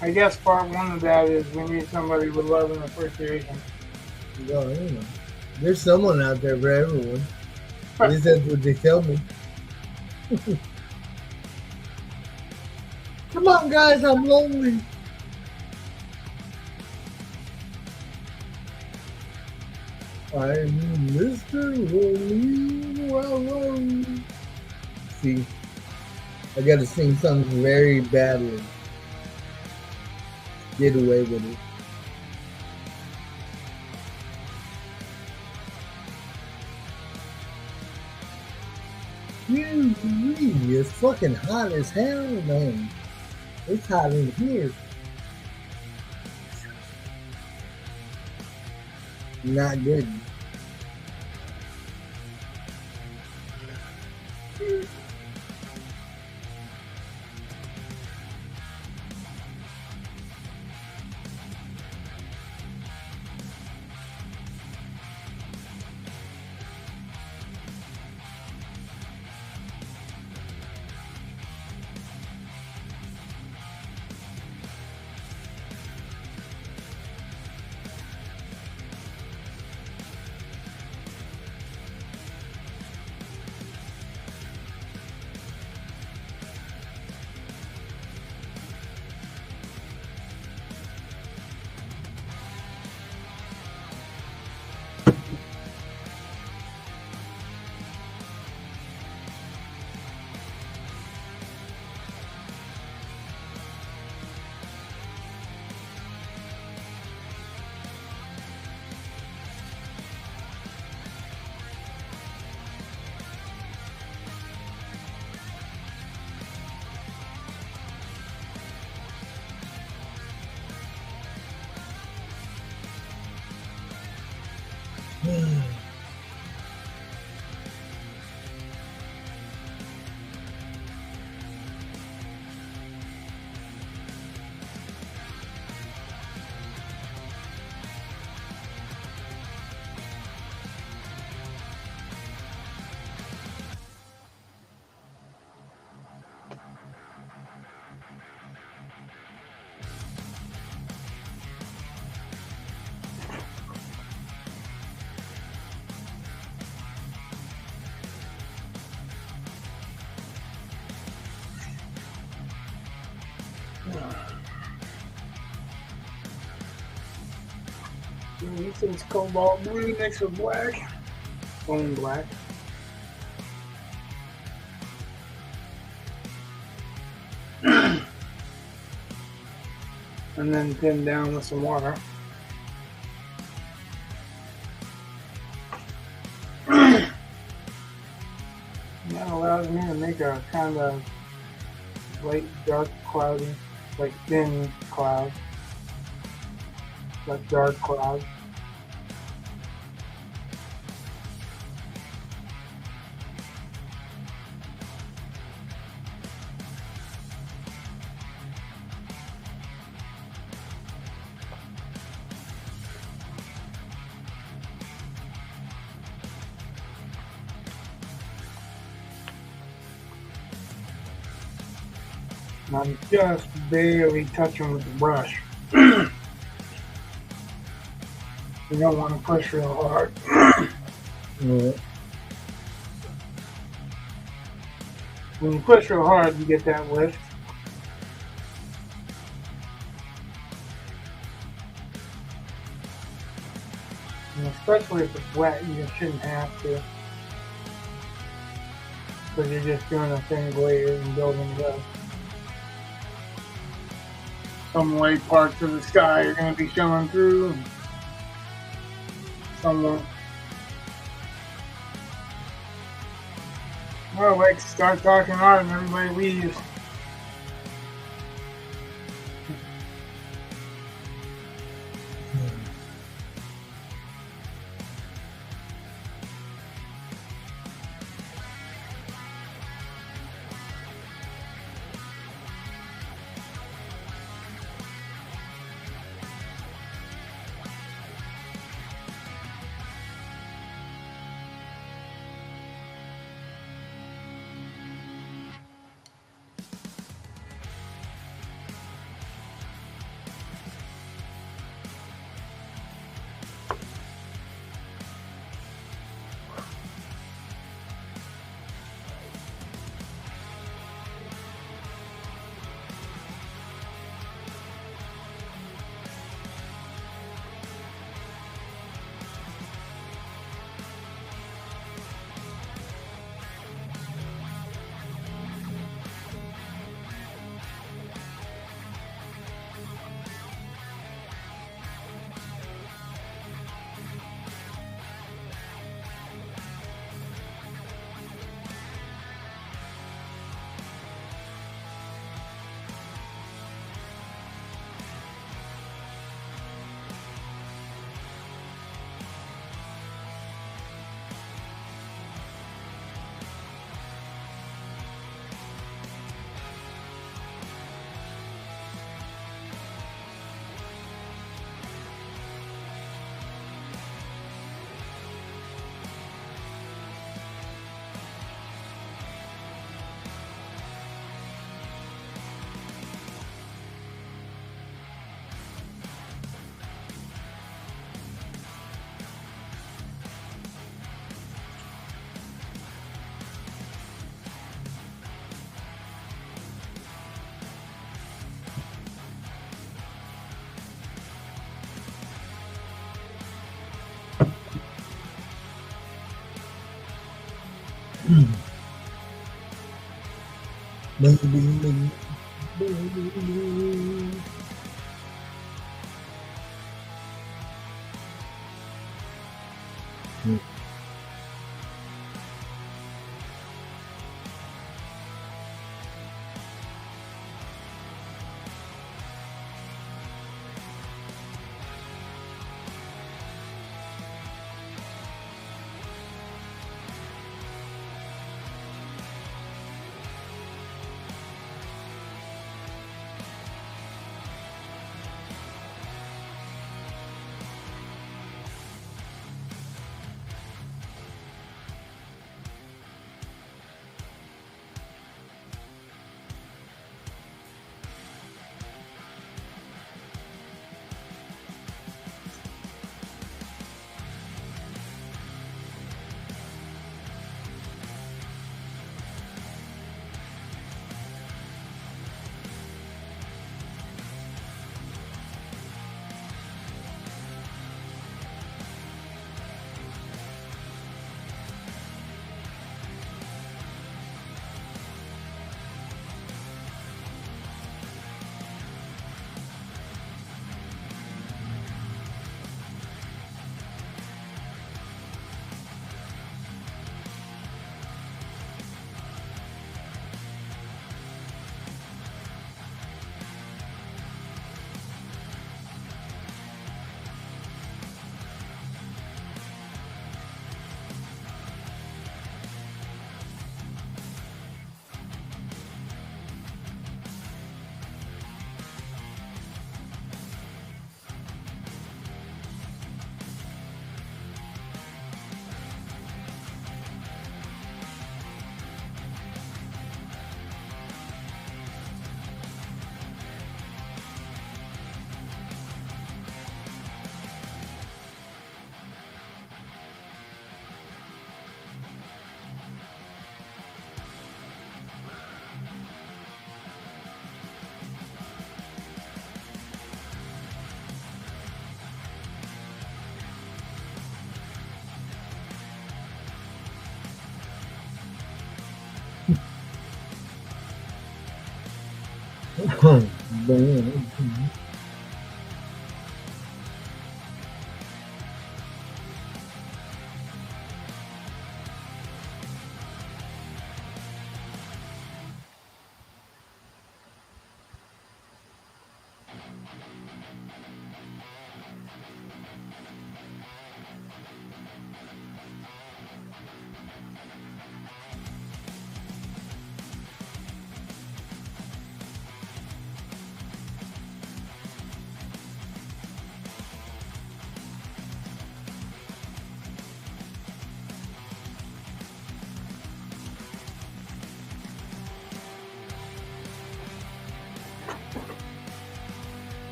I guess part 1 of that is we need somebody with love and appreciation. Well, you know, there's someone out there for everyone. At least that's what they tell me. Come on, guys, I'm lonely. I'm Mr. Rolling Around. See, I gotta sing something very badly. Get away with it. It's fucking hot as hell, man. It's hot in here. Not good. He thinks cobalt blue mixed with black. Bone black. And then thin down with some water. That allows me to make a kind of light dark cloudy, like thin cloud, like dark cloud. And I'm just barely touching with the brush. You don't want to push real hard. Right. When you push real hard, you get that lift. And especially if it's wet, you just shouldn't have to. Because you're just doing a thin glaze and building it up. Some white parts of the sky are going to be showing through. And some won't. Well, let's start talking art and everybody leaves. Bing, bing, bing. Bing, bing, bing. Yeah,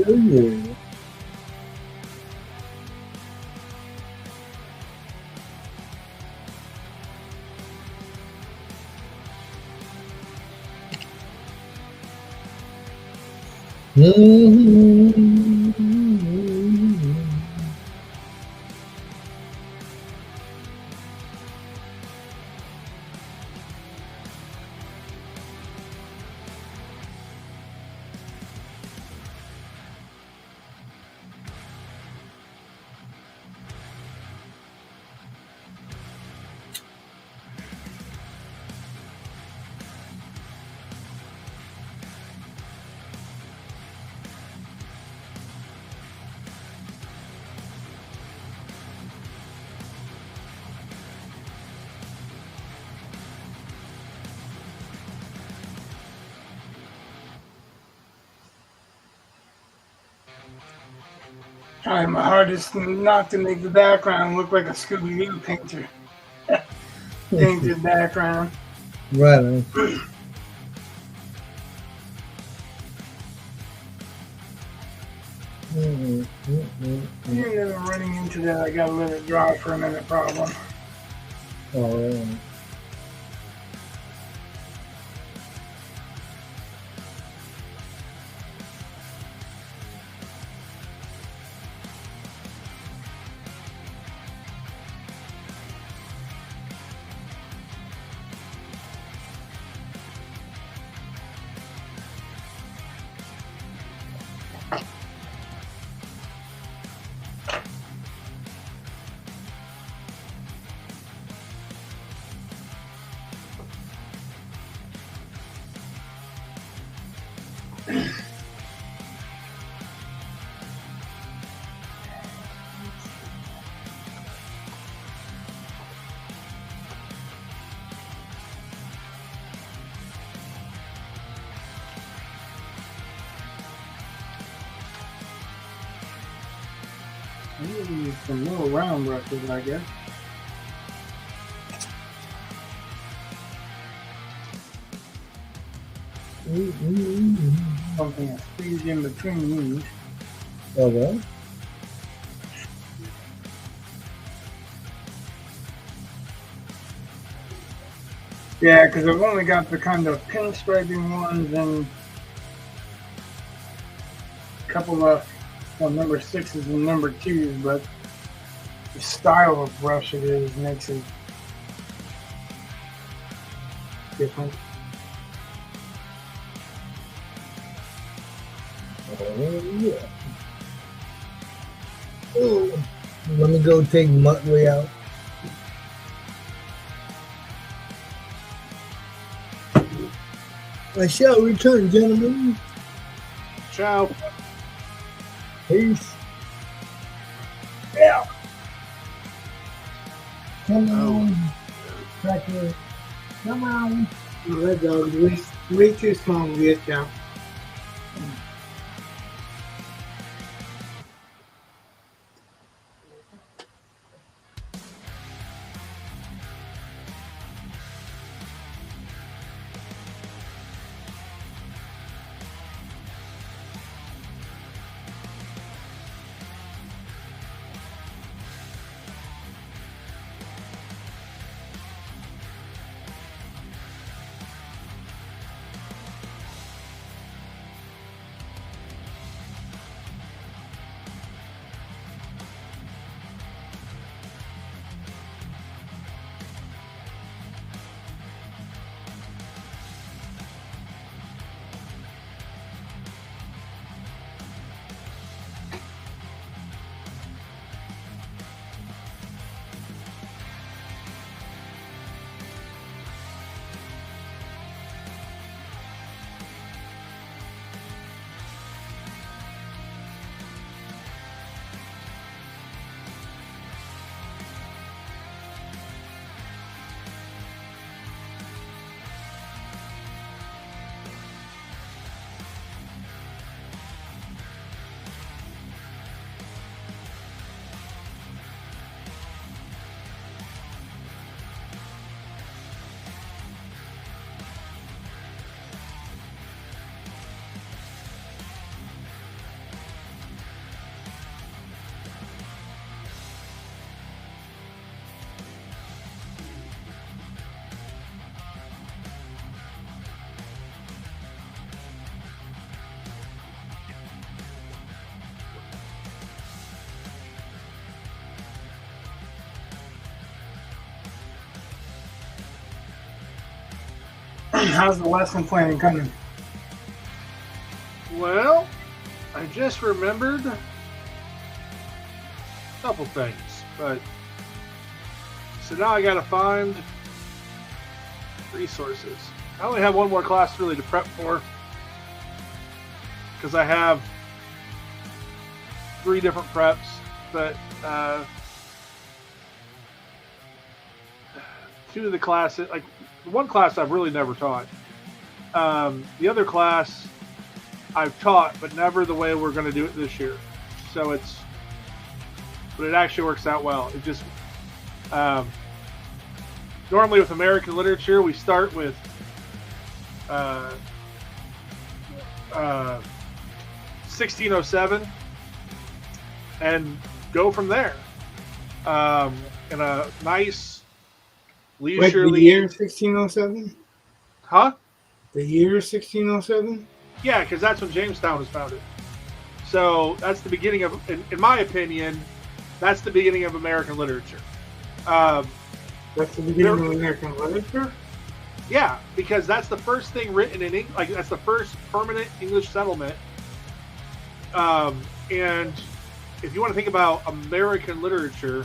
yeah. Trying my hardest not to make the background look like a Scooby-Doo painted background. Right on. And then I'm running into that I gotta let it dry for a minute problem. All right. I need some little round brushes, I guess. Something to squeeze in between these. Okay. Yeah, because I've only got the kind of pinstriping ones and a couple of number 6s and number 2s, but the style of brush it is makes it different. Yeah. Oh, let me go take Muttley out. I shall return, gentlemen. Ciao. Peace. Yeah. Come Oh. on. Cracker. Come on. No, that dog's way too small to get down. How's the lesson planning coming? Well, I just remembered a couple things, but so now I gotta find resources. I only have one more class really to prep for because I have 3 different preps, but 2 of the classes, like one class I've really never taught. The other class I've taught, but never the way we're going to do it this year. So but it actually works out well. It just, normally with American literature, we start with 1607 and go from there. In a nice Like leisurely. the year 1607? Huh? The year 1607? Yeah, because that's when Jamestown was founded. So that's the beginning of, in my opinion, that's the beginning of American literature. That's the beginning of American literature? Yeah, because that's the first thing written in English. Like that's the first permanent English settlement. And if you want to think about American literature,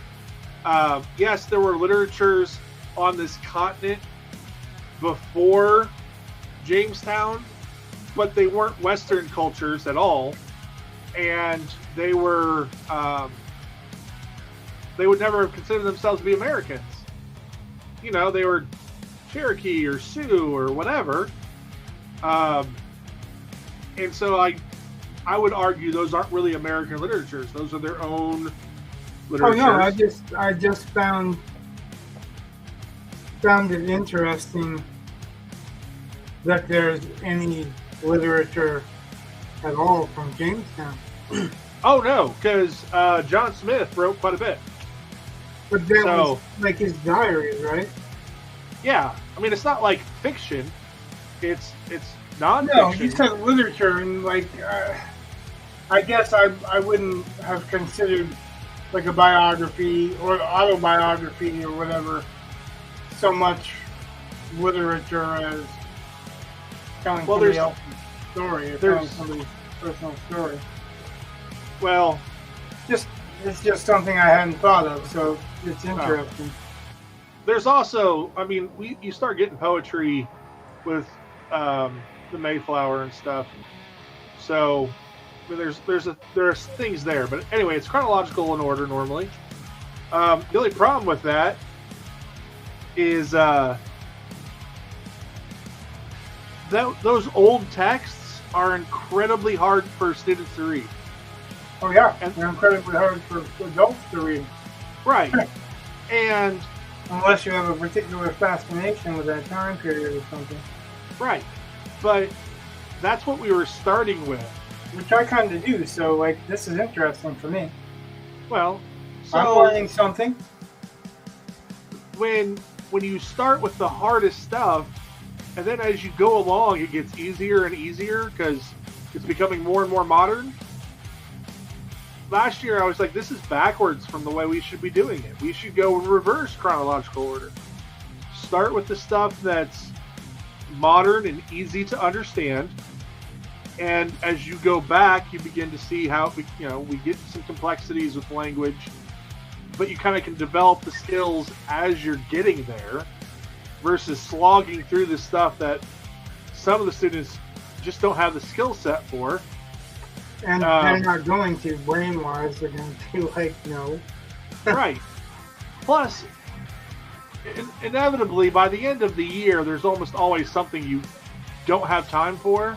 yes, there were literatures on this continent before Jamestown, but they weren't Western cultures at all, and they were they would never have considered themselves to be Americans. You know, they were Cherokee or Sioux or whatever, and so I would argue those aren't really American literatures. Those are their own literatures. Oh no, I just found it interesting that there's any literature at all from Jamestown. Oh no, because John Smith wrote quite a bit. But that So- was like his diaries, right? Yeah, I mean it's not like fiction; it's nonfiction. No, you said literature, and like I guess I wouldn't have considered like a biography or autobiography or whatever so much literature as telling Well, somebody there's- else's story or telling there's- somebody's personal story. Well, It's just something I hadn't thought of, so it's interesting. there's also, I mean, you start getting poetry with the Mayflower and stuff. So there's things there, but anyway, it's chronological in order normally. The only problem with that is those old texts are incredibly hard for students to read. Oh yeah, And- they're incredibly hard for adults to read, Right. And unless you have a particular fascination with that time period or something, right. But that's what we were starting with. which I kind of do. So like, this is interesting for me. Well, I'm so learning something. when you start with the hardest stuff, and then as you go along, it gets easier and easier because it's becoming more and more modern. Last year, I was like, this is backwards from the way we should be doing it. We should go in reverse chronological order. Start with the stuff that's modern and easy to understand. And as you go back, you begin to see how we get some complexities with language, but you kind of can develop the skills as you're getting there versus slogging through the stuff that some of the students just don't have the skill set for. And they're not going to, brain-wise, they're going to be like, no. Right. Plus, inevitably, by the end of the year, there's almost always something you don't have time for.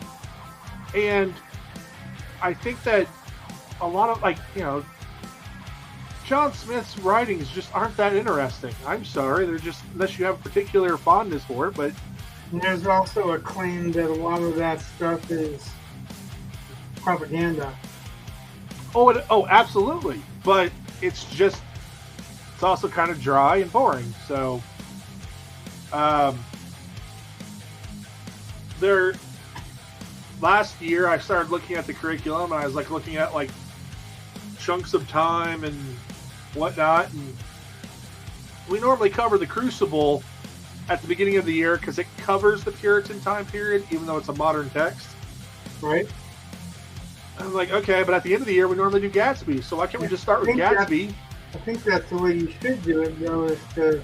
And I think that a lot of, John Smith's writings just aren't that interesting. I'm sorry. They're just, unless you have a particular fondness for it, but... And there's also a claim that a lot of that stuff is propaganda. Oh, absolutely. But it's also kind of dry and boring. So, last year I started looking at the curriculum and I was like looking at like chunks of time and whatnot. And we normally cover the Crucible at the beginning of the year because it covers the Puritan time period, even though it's a modern text. Right? I'm like, okay, but at the end of the year, we normally do Gatsby. So why can't we just start with Gatsby? I think that's the way you should do it, though, is to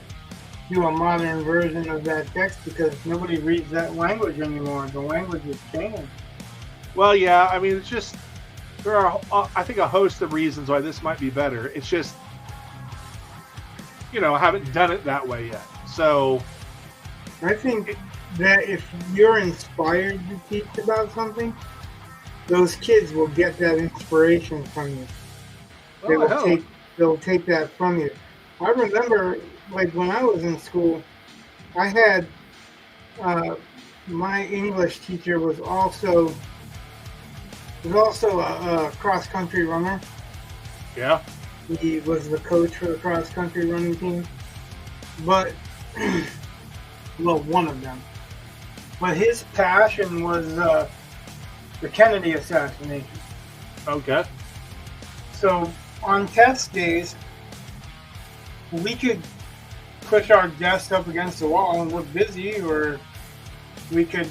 do a modern version of that text because nobody reads that language anymore. The language has changed. Well, yeah, I mean, it's just, there are, I think, a host of reasons why this might be better. It's just, I haven't done it that way yet. So, I think that if you're inspired to teach about something, those kids will get that inspiration from you. They'll take that from you. I remember, like when I was in school, I had my English teacher was also a cross country runner. Yeah. He was the coach for the cross country running team, but well, one of them. But his passion was the Kennedy assassination. Okay. So on test days, we could push our desk up against the wall and look busy, or we could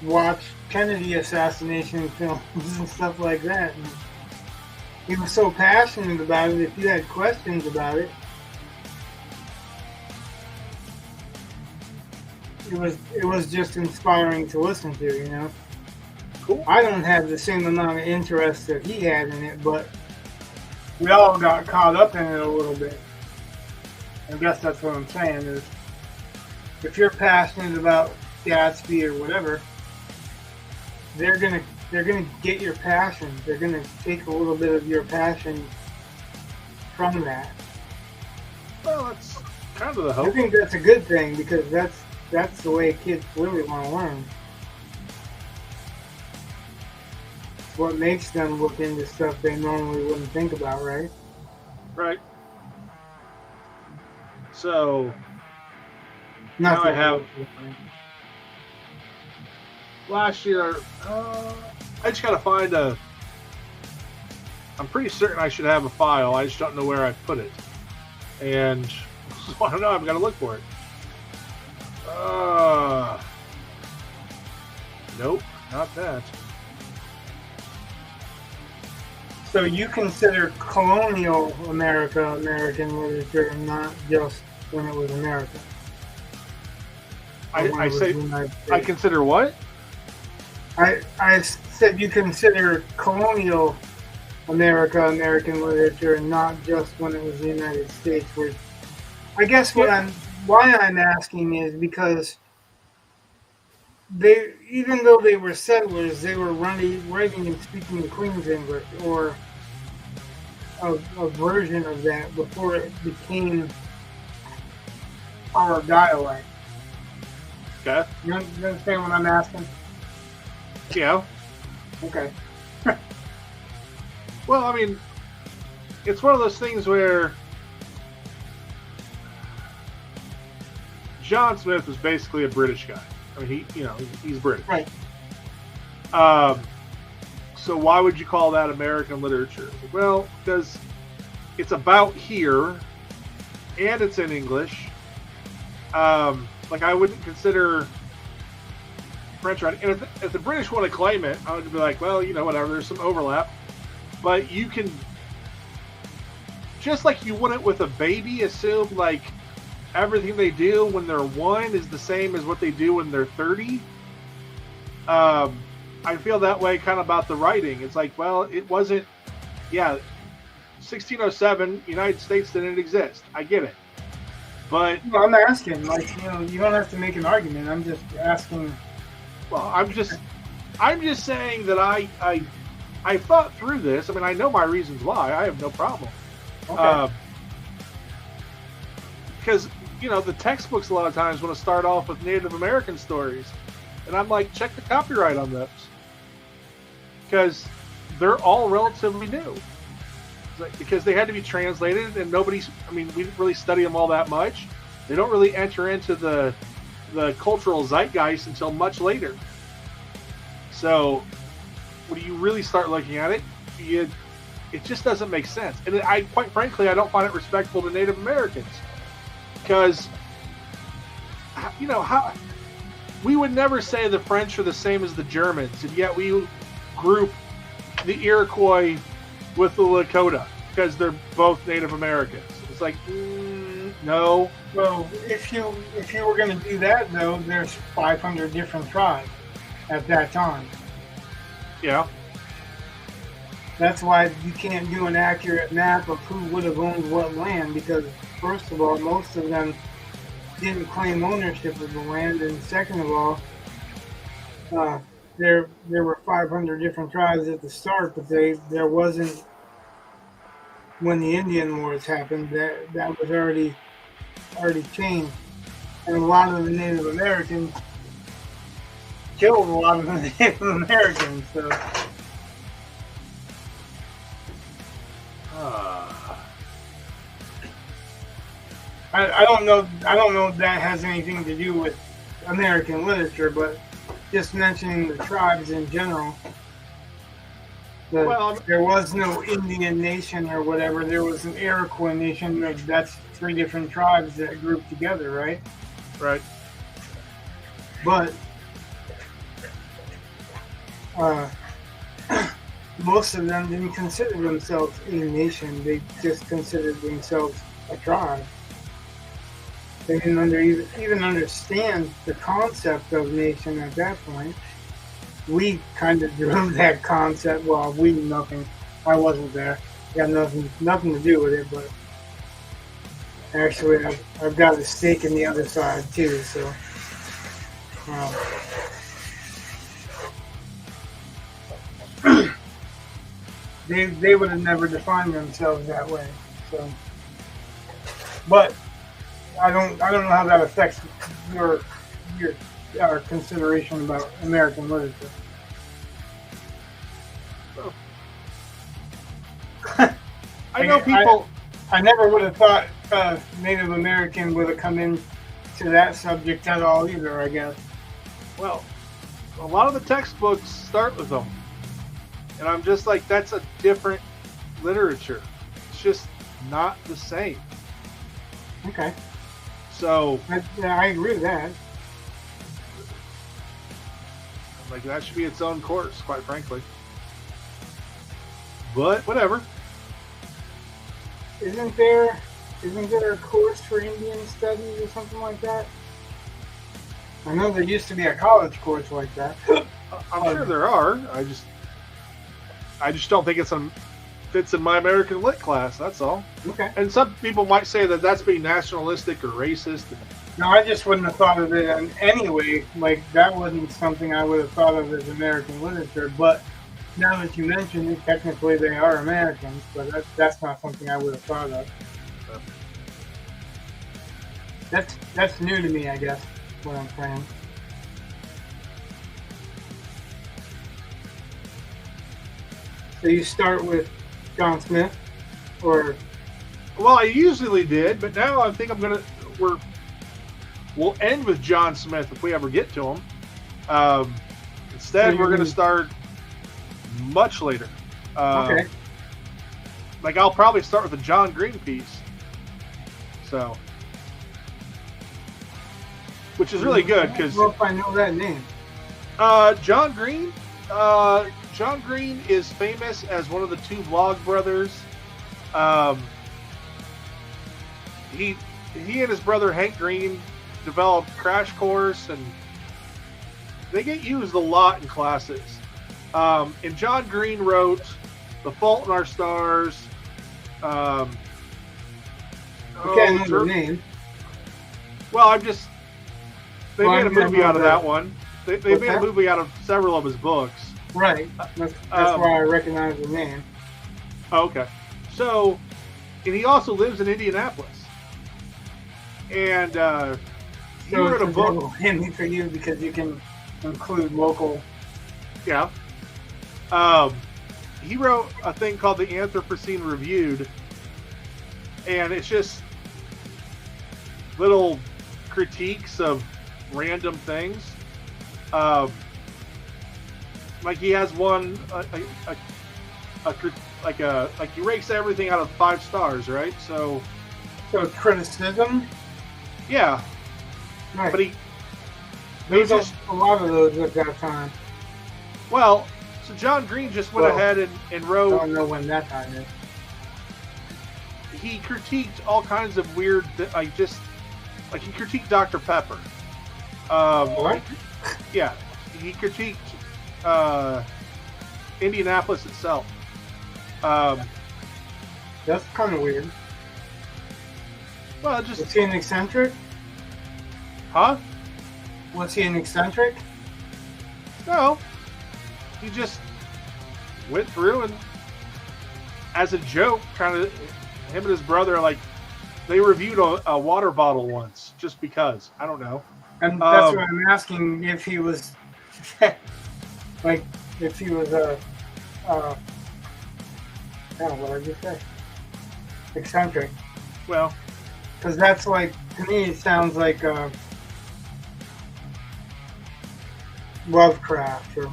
watch Kennedy assassination films and stuff like that. And he was so passionate about it. If you had questions about it, it was just inspiring to listen to, Cool. I don't have the same amount of interest that he had in it, but we all got caught up in it a little bit. I guess that's what I'm saying is, if you're passionate about Gatsby or whatever, they're gonna get your passion. They're gonna take a little bit of your passion from that. Well, that's kind of the I hope. think that's a good thing because that's the way kids really want to learn. It's what makes them look into stuff they normally wouldn't think about, right? Right. So, Not Now I that have- way. last year, I just got to find I'm pretty certain I should have a file. I just don't know where I put it. And so I don't know. I've got to look for it. Nope, not that. So you consider colonial America American literature and not just when it was America? when I it was say the United I States. consider what? I said you consider colonial America American literature and not just when it was the United States. Where I guess Yeah. why I'm asking is because they, even though they were settlers, they were writing and speaking Queen's English or a version of that before it became our dialect. Okay. You understand what I'm asking? Yeah. Okay. Well, I mean, it's one of those things where John Smith was basically a British guy. I mean, he's British. Right. So why would you call that American literature? Well, because it's about here, and it's in English. Like I wouldn't consider French writing. And if the British want to claim it, I would be like, well, whatever. There's some overlap, but you can, just like you wouldn't with a baby, assume like everything they do when they're 1 is the same as what they do when they're 30. I feel that way kind of about the writing. It's like, well, it wasn't, 1607, United States didn't exist. I get it. But Well, I'm asking, like, you don't have to make an argument. I'm just asking. well, I'm just saying that I thought through this. I mean, I know my reasons why. I have no problem. Okay. Because the textbooks a lot of times want to start off with Native American stories, and I'm like, check the copyright on those, because they're all relatively new. Because they had to be translated, and we didn't really study them all that much. They don't really enter into the cultural zeitgeist until much later. So when you really start looking at it, it just doesn't make sense. And quite frankly, I don't find it respectful to Native Americans, because how we would never say the French are the same as the Germans, and yet we group the Iroquois with the Lakota because they're both Native Americans. It's like, no. Well, if you were going to do that, though, there's 500 different tribes at that time. Yeah. That's why you can't do an accurate map of who would have owned what land, because first of all, most of them didn't claim ownership of the land, and second of all, there were 500 different tribes at the start, but there wasn't, when the Indian Wars happened, that was already changed, and a lot of the Native Americans killed a lot of the Native Americans. So I don't know. I don't know if that has anything to do with American literature, but just mentioning the tribes in general. There was no Indian nation or whatever. There was an Iroquois nation. That's 3 different tribes that grouped together, right? Right. But most of them didn't consider themselves a nation. They just considered themselves a tribe. They didn't even understand the concept of nation at that point. We kind of drove that concept. Well, nothing. I wasn't there. Got nothing to do with it. But actually, I've got a stake in the other side too. So, they would have never defined themselves that way. So, but I don't know how that affects our consideration about American literature. I know people. I never would have thought Native American would have come in to that subject at all either, I guess. Well, a lot of the textbooks start with them, and I'm just like, that's a different literature. It's just not the same. Okay. So I agree with that. like that should be its own course, quite frankly. But whatever. Isn't there a course for Indian studies or something like that? I know there used to be a college course like that. I'm sure there are. I just don't think fits in my American Lit class. That's all. Okay. And some people might say that that's being nationalistic or racist. No, I just wouldn't have thought of it in any way. Like, that wasn't something I would have thought of as American literature. But now that you mention it, technically they are Americans, but that's not something I would have thought of. That's new to me, I guess, what I'm saying. So you start with John Smith, or Well, I usually did, but now I think we'll end with John Smith if we ever get to him. Instead, So we're going to you- start much later. okay. Like I'll probably start with the John Green piece. So, which is really good I because don't know if I know that name. John Green. John Green is famous as one of the two Vlog brothers. He and his brother Hank Green developed Crash Course, and they get used a lot in classes. And John Green wrote The Fault in Our Stars. Okay, I know the name. Well, they Well, made a I'm gonna movie out of remember. that one. They What's made a that? movie out of several of his books. Right. That's why I recognize the name. Oh, okay. So, and he also lives in Indianapolis. And he So wrote it's a a book. little handy for you because you can include local. Yeah. He wrote a thing called the Anthropocene Reviewed, and it's just little critiques of random things. Like he has one, like he ranks everything out of 5 stars, right? So So criticism. yeah, Right. but he There's just- a lot of those at that time. well, so John Green just went Well, ahead and I wrote. don't know when that time is. He critiqued all kinds of weird, he critiqued Dr. Pepper. What? Yeah, he critiqued Indianapolis itself. That's kind of weird. Well, Was just he an eccentric? huh? Was he an eccentric? No, he just went through and, as a joke, kind of him and his brother they reviewed a water bottle once just because. I don't know. And that's what I'm asking, if he was, if he was what did I just say? Eccentric. Well, Because that's like, to me, it sounds like Lovecraft or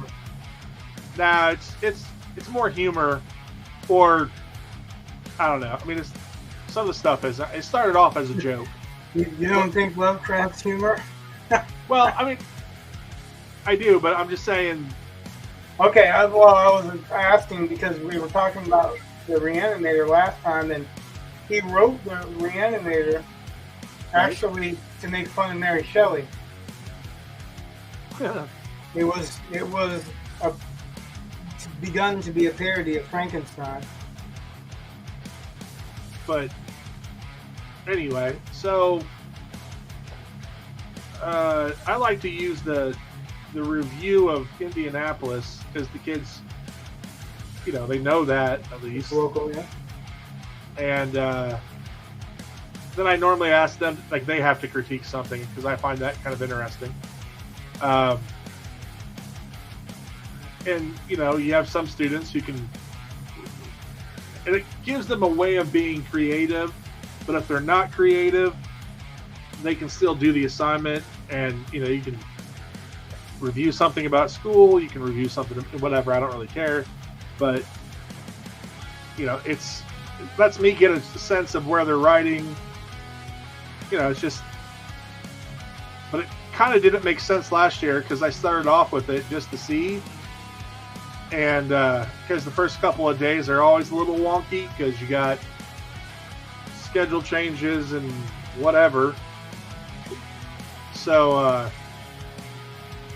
nah, it's more humor, or I don't know. I mean, some of the stuff it started off as a joke. you don't think Lovecraft's humor? Well, I mean, I do, but I'm just saying. Okay, I was asking because we were talking about the Reanimator last time, and he wrote the Reanimator actually to make fun of Mary Shelley. It was begun to be a parody of Frankenstein. But anyway, so I like to use the review of Indianapolis because the kids, they know that at least. Local, yeah. And then I normally ask them, they have to critique something because I find that kind of interesting. And you have some students who can, and it gives them a way of being creative. But if they're not creative, they can still do the assignment, and you can review something about school. You can review something, whatever. I don't really care, but it lets me get a sense of where they're writing. It's just, but it kind of didn't make sense last year because I started off with it just to see. And because the first couple of days are always a little wonky because you got schedule changes and whatever. So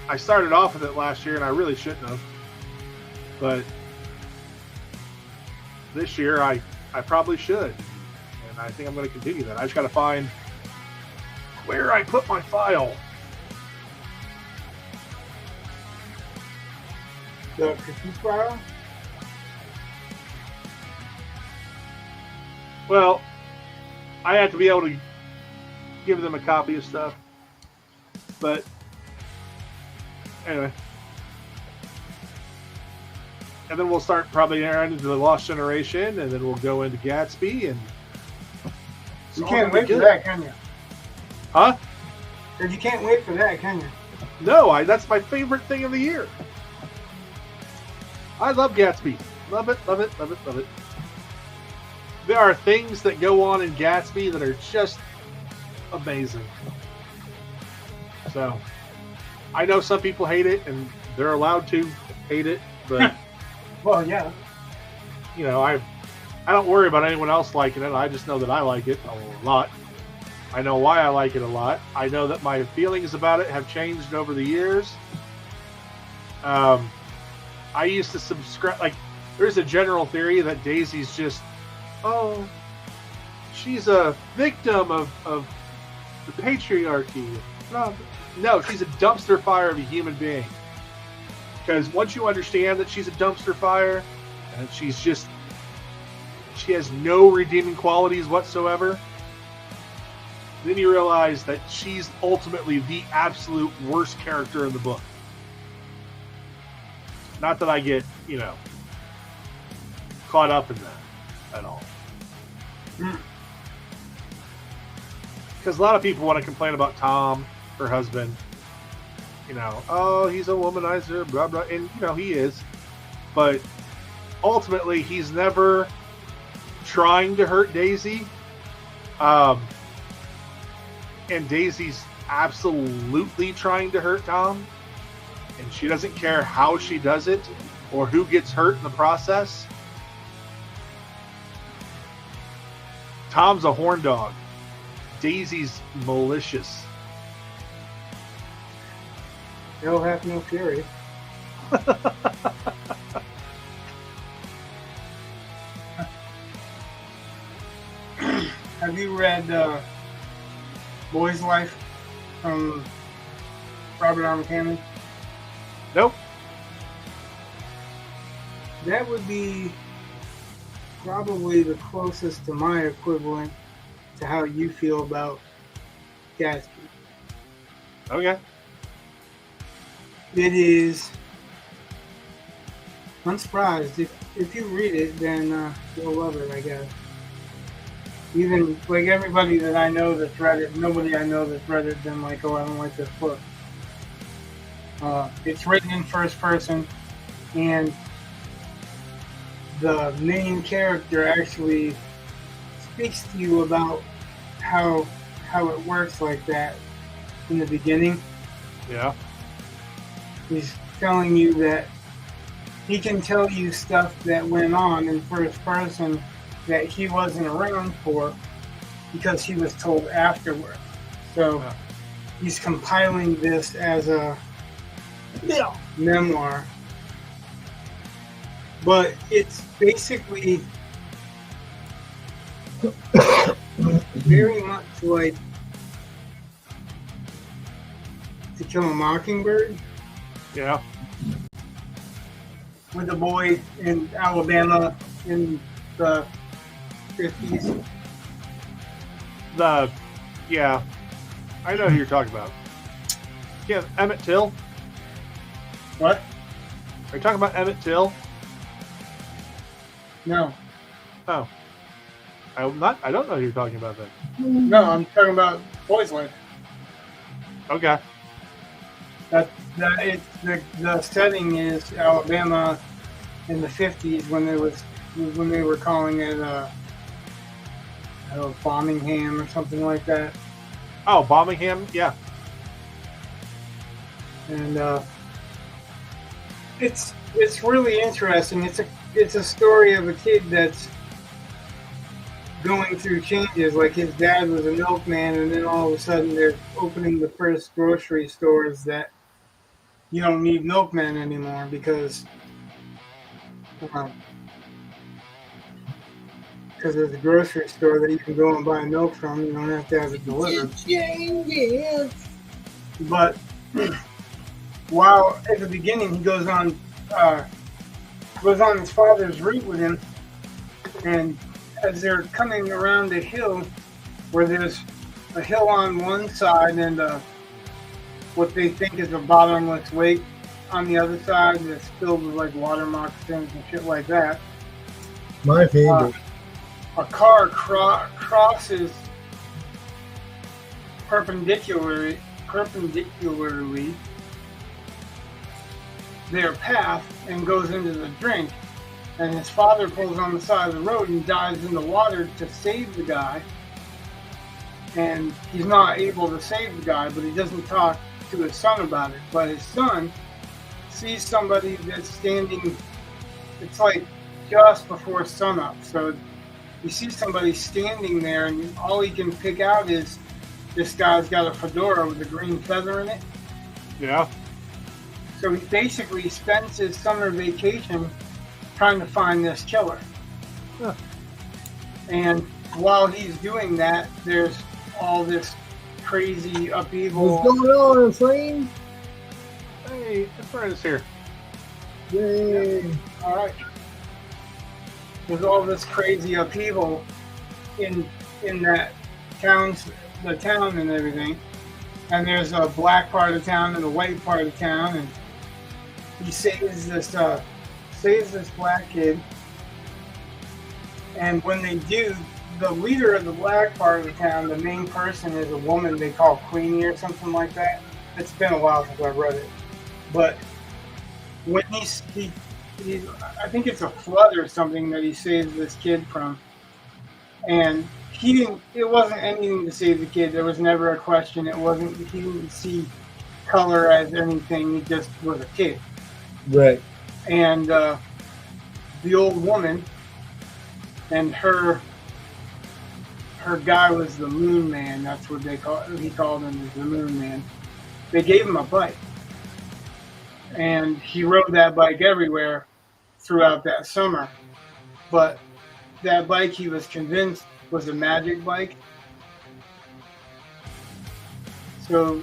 I started off with it last year, and I really shouldn't have. But this year, I probably should. And I think I'm going to continue that. I just got to find where I put my file. The critique file? Well, I have to be able to give them a copy of stuff. But anyway. And then we'll start probably into the Lost Generation, and then we'll go into Gatsby, and You can't wait for that, can you? Huh? Because you can't wait for that, can you? No, that's my favorite thing of the year. I love Gatsby. Love it, love it, love it, love it. There are things that go on in Gatsby that are just amazing. So, I know some people hate it, and they're allowed to hate it, but Well, yeah. you know, I don't worry about anyone else liking it. I just know that I like it a lot. I know why I like it a lot. I know that my feelings about it have changed over the years. I used to subscribe, like, there's a general theory that Daisy's just, oh, she's a victim of the patriarchy. No, she's a dumpster fire of a human being. Because once you understand that she's a dumpster fire, and she has no redeeming qualities whatsoever, then you realize that she's ultimately the absolute worst character in the book. Not that I get, caught up in that at all. Because a lot of people want to complain about Tom, her husband. Oh, he's a womanizer, blah, blah. And, he is. But ultimately, he's never trying to hurt Daisy. And Daisy's absolutely trying to hurt Tom. And she doesn't care how she does it or who gets hurt in the process. Tom's a horn dog. Daisy's malicious. They'll have no fury. Have you read Boy's Life from Robert R. McCammon? Nope. That would be probably the closest to my equivalent to how you feel about Gatsby. Okay. It is, I'm surprised. If you read it, then you'll love it, I guess. Even, like, everybody that I know that's read it, nobody I know that's read it been like, oh, I don't like this book. It's written in first person, and the main character actually speaks to you about how it works like that in the beginning. Yeah. He's telling you that he can tell you stuff that went on in first person that he wasn't around for because he was told afterward. So he's compiling this as a memoir. But it's basically very much like To Kill a Mockingbird. Yeah. With a boy in Alabama in the 50s. Yeah. I know who you're talking about. Yeah, Emmett Till. What? Are you talking about Emmett Till? No. Oh. I don't know who you're talking about then. No, I'm talking about Boy's Life. Okay. The setting is Alabama in the 50s when they were calling it Birmingham or something like that. Oh, Birmingham, yeah. And it's really interesting. It's a story of a kid that's going through changes. Like, his dad was a milkman, and then all of a sudden they're opening the first grocery stores that you don't need milkmen anymore because there's a grocery store that you can go and buy milk from. You don't have to have it delivered. Changes. But while at the beginning he goes on his father's route with him, and as they're coming around a hill where there's a hill on one side and what they think is a bottomless lake on the other side that's filled with like water moccasins and shit like that. My favorite. A car crosses perpendicularly their path and goes into the drink, and his father pulls on the side of the road and dives in the water to save the guy, and he's not able to save the guy, but he doesn't talk to his son about it. But his son sees somebody that's standing, it's like just before sunup, so he sees somebody standing there, and all he can pick out is this guy's got a fedora with a green feather in it. Yeah. So he basically spends his summer vacation trying to find this killer. Huh. And while he's doing that, there's all this crazy upheaval. What's going on, friend? Hey, the friend is here. Yay. All right. There's all this crazy upheaval in that the town and everything. And there's a black part of town and a white part of town, and he saves this black kid. And when they do, the leader of the black part of the town, the main person, is a woman they call Queenie or something like that. It's been a while since I read it, but when he I think it's a flood or something that he saves this kid from, and it wasn't anything to save the kid. There was never a question. He didn't see color as anything. He just was a kid. Right. And the old woman and her guy was the Moon Man. That's what he called him, the Moon Man. They gave him a bike, and he rode that bike everywhere throughout that summer. But that bike, he was convinced, was a magic bike. So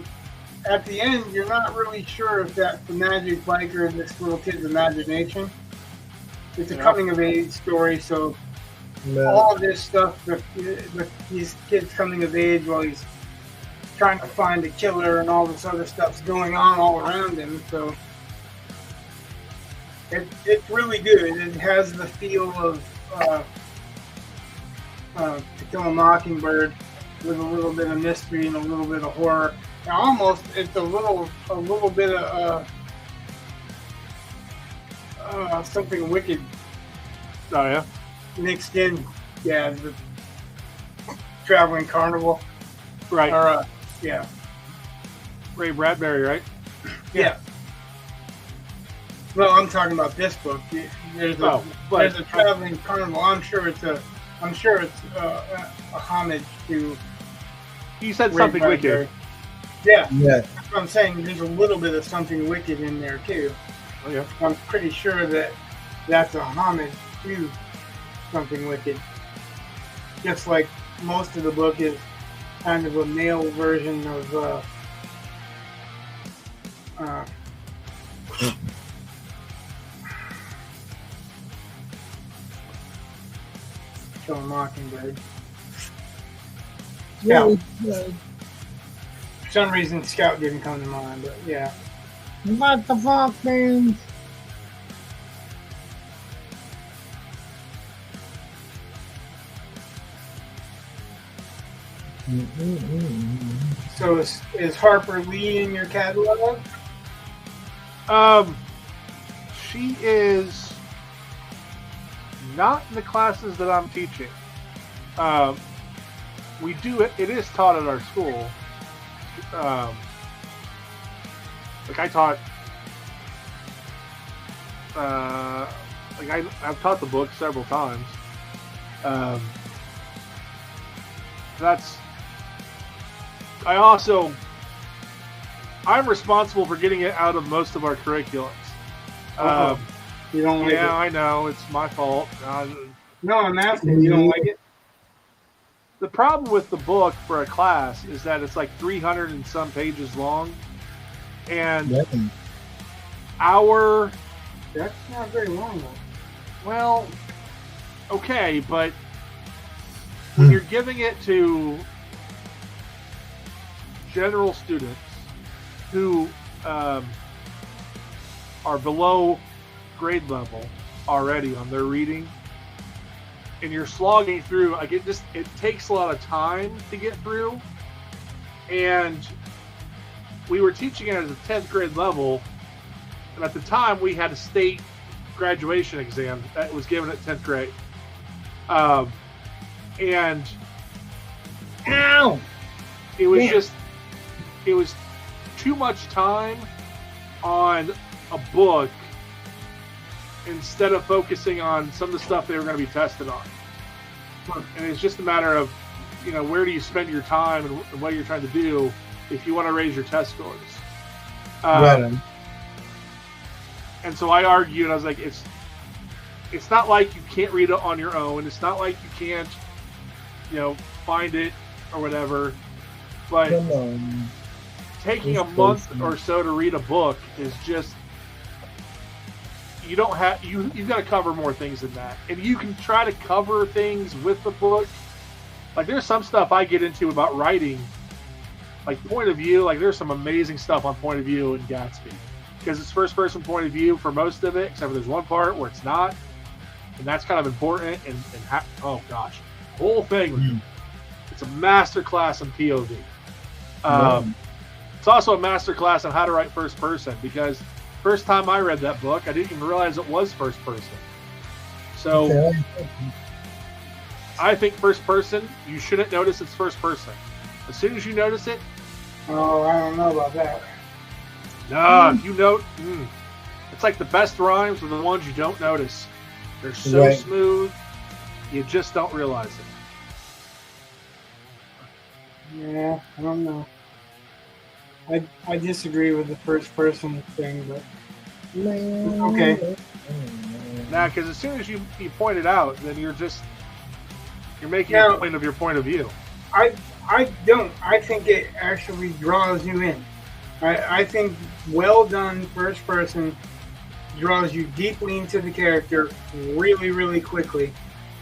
at the end, you're not really sure if that's the magic bike or this little kid's imagination. It's a coming of age story, so all of this stuff with these kids coming of age while he's trying to find a killer and all this other stuff's going on all around him. So it's really good. It has the feel of To Kill a Mockingbird with a little bit of mystery and a little bit of horror. And almost it's a little bit of something wicked. Oh yeah. Mixed in, yeah, the Traveling Carnival. Right. Or, yeah. Ray Bradbury, right? Yeah. Well, I'm talking about this book. There's a Traveling Carnival. I'm sure it's a homage to. You said Ray something Bradbury. wicked. Yeah. Yeah. That's what I'm saying. There's a little bit of something wicked in there too. Oh yeah. I'm pretty sure that that's a homage to something wicked. Just like most of the book is kind of a male version of Kill a Mockingbird. Scout. For some reason, Scout didn't come to mind, but yeah. What the fuck, man? So is Harper Lee in your catalog? She is not in the classes that I'm teaching. We do it. It is taught at our school. Like I taught. I've taught the book several times. I also I'm responsible for getting it out of most of our curriculums. You don't like Yeah, it? I know it's my fault. No, I'm asking. You don't like it? The problem with the book for a class is that it's like 300 and some pages long, and Yeah. our That's not very long though. well, okay, but when you're giving it to general students who are below grade level already on their reading, and you're slogging through, like it takes a lot of time to get through. And we were teaching it at the 10th grade level, and at the time we had a state graduation exam that was given at 10th grade. And Ow! it was Yeah. it was too much time on a book instead of focusing on some of the stuff they were going to be tested on. And it's just a matter of, where do you spend your time and what you're trying to do if you want to raise your test scores. Right on. And so I argued, I was like, it's not like you can't read it on your own. It's not like you can't, find it or whatever. But Come on. taking a It's month crazy. or so to read a book is just, you don't have, you've got to cover more things than that. And you can try to cover things with the book. Like there's some stuff I get into about writing, like point of view. Like there's some amazing stuff on point of view in Gatsby, because it's first person point of view for most of it, except for there's one part where it's not, and that's kind of important. Oh gosh, the whole thing. It's a master class in POV. It's also a master class on how to write first person, because first time I read that book, I didn't even realize it was first person. So Okay. I think first person, you shouldn't notice it's first person. As soon as you notice it, Oh, I don't know about that. if you note, it's like the best rhymes are the ones you don't notice. They're so Right. smooth, you just don't realize it. Yeah, I don't know. I disagree with the first person thing, but okay. Now, because as soon as you point it out, then you're making Now- a point of your point of view. I don't. I think it actually draws you in. I think well done first person draws you deeply into the character really, really quickly.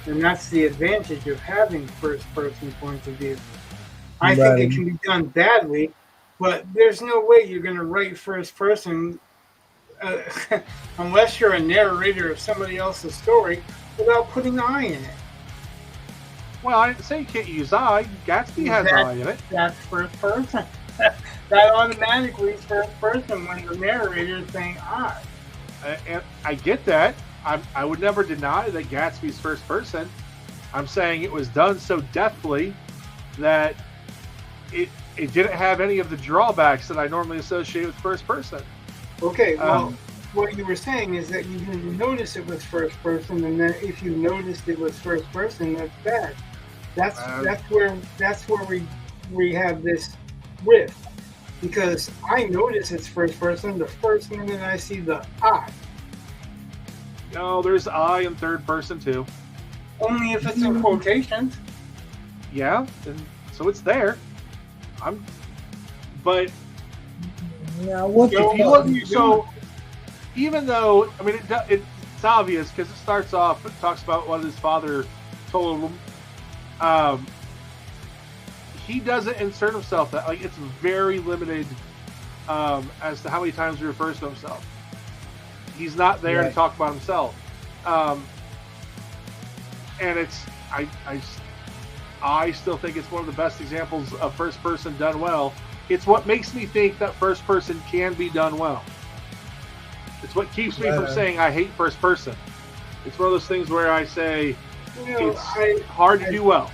And that's the advantage of having first person point of view. I think Right. it can be done badly, but there's no way you're going to write first person unless you're a narrator of somebody else's story without putting I in it. Well, I didn't say you can't use I. Gatsby has That- I in it. That's first person. That automatically is first person when the narrator is saying I. And I get that. I would never deny that Gatsby's first person. I'm saying it was done so deftly that it didn't have any of the drawbacks that I normally associate with first person. Okay, well, what you were saying is that you didn't notice it was first person, and that if you noticed it was first person, that's bad. That's where we have this rift, because I notice it's first person the first minute I see the I. No, there's I in third person too. Only if it's in quotations. Yeah, and so it's there. But Now what Yo, the what fuck? you so even though it's obvious because it starts off, it talks about what his father told him. He doesn't insert himself that, like, it's very limited as to how many times he refers to himself. He's not there to Right. talk about himself. And it's I still think it's one of the best examples of first person done well. It's what makes me think that first person can be done well. It's what keeps me from Right. saying I hate first person. It's one of those things where I say You know, it's hard to do well.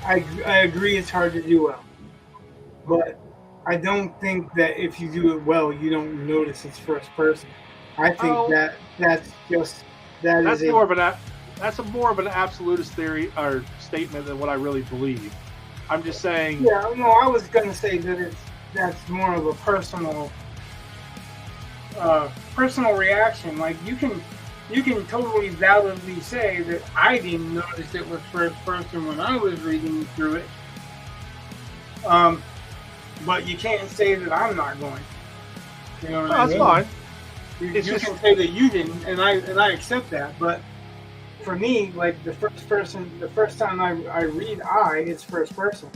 I agree it's hard to do well. But I don't think that if you do it well, you don't notice it's first person. I think Oh. that's That's more of an absolutist theory or statement than what I really believe. I'm just saying. Yeah, no, I was gonna say that that's more of a personal reaction. Like you can totally validly say that I didn't notice it was first person when I was reading through it. But you can't say that I'm not going. You know what I That's mean? fine. You It's can just- say that you didn't, and I accept that. But for me, like the first time I read it's first person.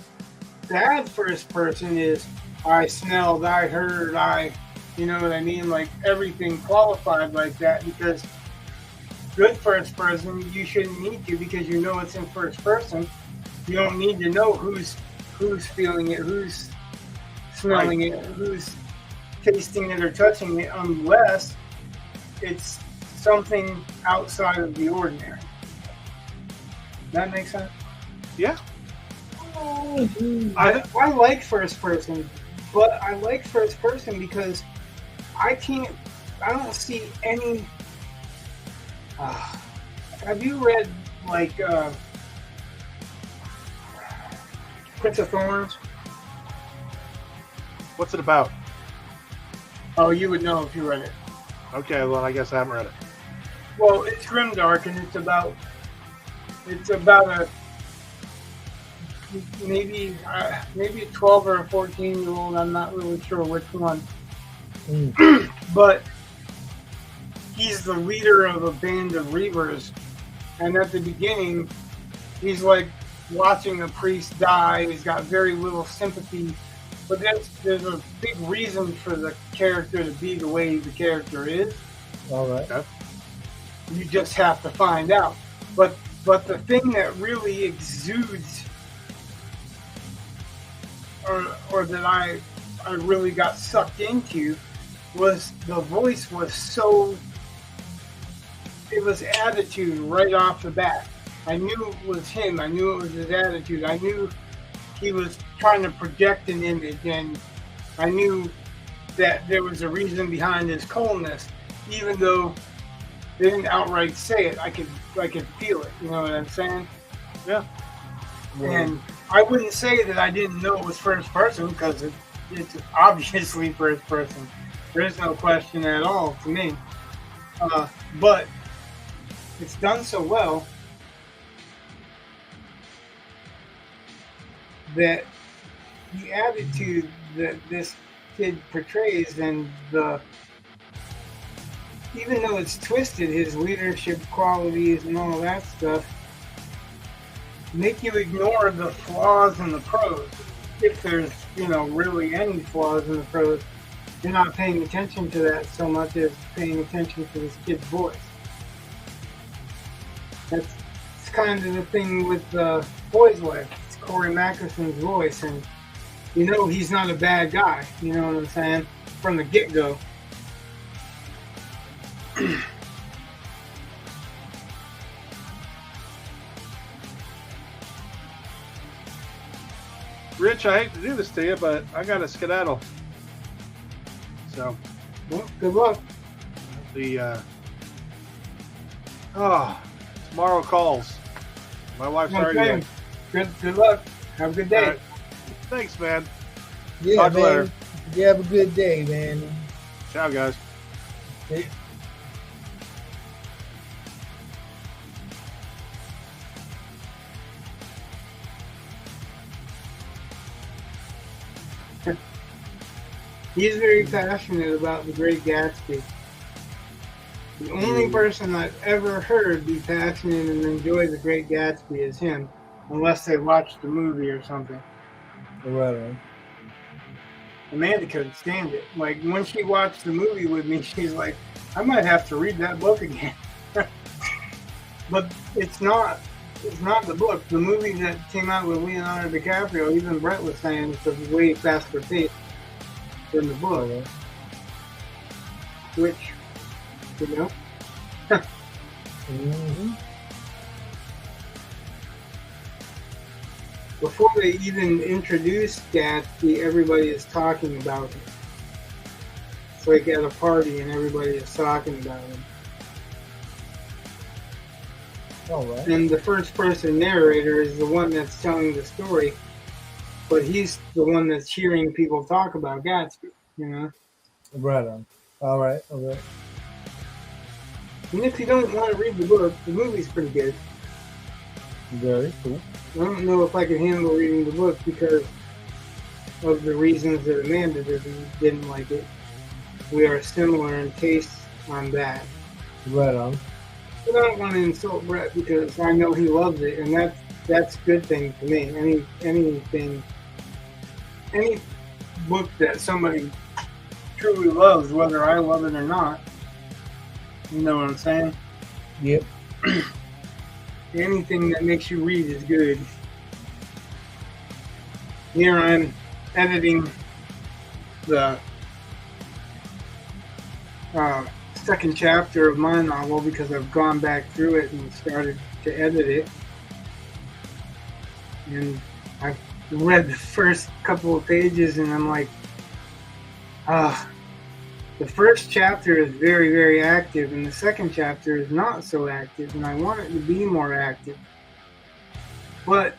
Bad first person is I smelled, I heard, you know what I mean? Like everything qualified like that, because good first person, you shouldn't need to, because you know it's in first person. You don't need to know who's feeling it, who's smelling it, who's tasting it or touching it, unless it's something outside of the ordinary. That makes sense? Yeah. I like first person, but I like first person because I don't see any. Have you read like Prince of Thorns? What's it about? Oh, you would know if you read it. Okay, well, I guess I haven't read it. Well, it's grimdark, and it's about a maybe a 12 or a 14-year-old. I'm not really sure which one, but he's the leader of a band of reavers, and at the beginning, he's like watching a priest die. He's got very little sympathy, but there's a big reason for the character to be the way the character is. All right. Okay. You just have to find out. But the thing that really exudes, or that I really got sucked into, was the voice was so. It was attitude right off the bat. I knew it was him. I knew it was his attitude. I knew he was trying to project an image, and I knew that there was a reason behind his coldness, even though they didn't outright say it. I could feel it. You know what I'm saying? Yeah. And I wouldn't say that I didn't know it was first person, because it's obviously first person. There's no question at all to me. But it's done so well that the attitude that this kid portrays, and even though it's twisted, his leadership qualities and all that stuff, make you ignore the flaws in the prose. If there's, really any flaws in the prose, you're not paying attention to that so much as paying attention to this kid's voice. That's kind of the thing with Boys Life. It's Corey Mackerson's voice, and he's not a bad guy. You know what I'm saying? From the get-go. Rich, I hate to do this to you, but I got to skedaddle. So, Well, good luck. tomorrow calls. My wife's already Okay. there. Good luck. Have a good day. All right. Thanks, man. Yeah, Talk man. later. You have a good day, man. Ciao, guys. He's very passionate about The Great Gatsby. The only person I've ever heard be passionate and enjoy The Great Gatsby is him, unless they watched the movie or something. Right. Amanda couldn't stand it. Like, when she watched the movie with me, she's like, I might have to read that book again. But it's not the book. The movie that came out with Leonardo DiCaprio, even Brett was saying it's a way faster pace than the book. Okay. Which, Mm-hmm. before they even introduce Gatsby, everybody is talking about him. It's like at a party and everybody is talking about him. All right. And the first person narrator is the one that's telling the story. but he's the one that's hearing people talk about Gatsby, you know. Right on. All right. And if you don't want to read the book, the movie's pretty good. Very cool. I don't know if I can handle reading the book because of the reasons that Amanda didn't like it. We are similar in taste on that. Right on. But I don't want to insult Brett because I know he loves it, and that's a good thing for me. Any book that somebody truly loves, whether I love it or not, you know what I'm saying? Yep. Anything that makes you read is good. Here I'm editing the second chapter of my novel because I've gone back through it and started to edit it. And I've read the first couple of pages and I'm like, the first chapter is very, very active and the second chapter is not so active, and I want it to be more active. But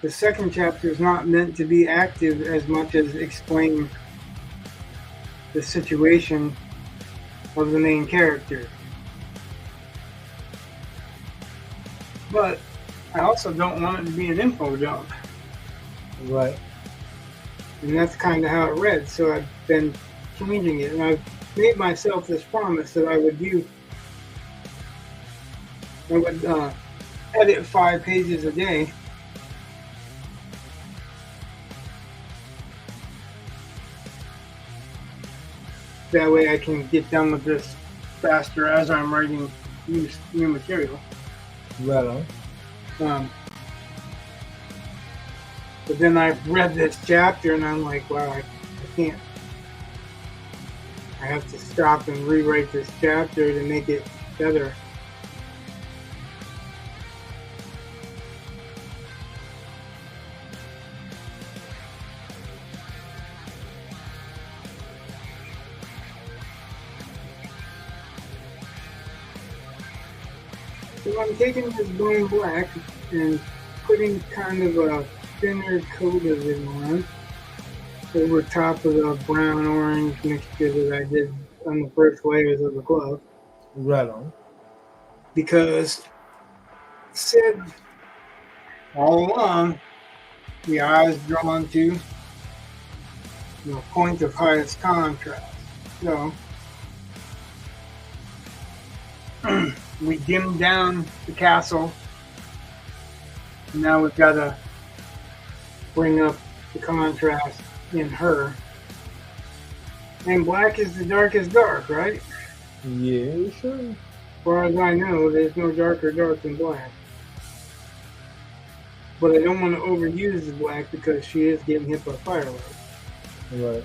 the second chapter is not meant to be active as much as explain the situation of the main character. But I also don't want it to be an info dump. Right. And that's kind of how it read. So I've been changing it, and I've made myself this promise that I would edit 5 pages a day. That way I can get done with this faster as I'm writing new material. Right on. But then I've read this chapter and I'm like, wow, I can't. I have to stop and rewrite this chapter to make it better. So I'm taking this bone black and putting kind of a thinner coat of it on over top of the brown orange mixture that I did on the first layers of the glove. Right on. Because Sid, all along, the eye is drawn to the point of highest contrast. So we dimmed down the castle. Now we've got to bring up the contrast in her. And black is the darkest dark, right? Yeah, sure. As far as I know, there's no darker dark than black. But I don't want to overuse the black because she is getting hit by firelight. Right.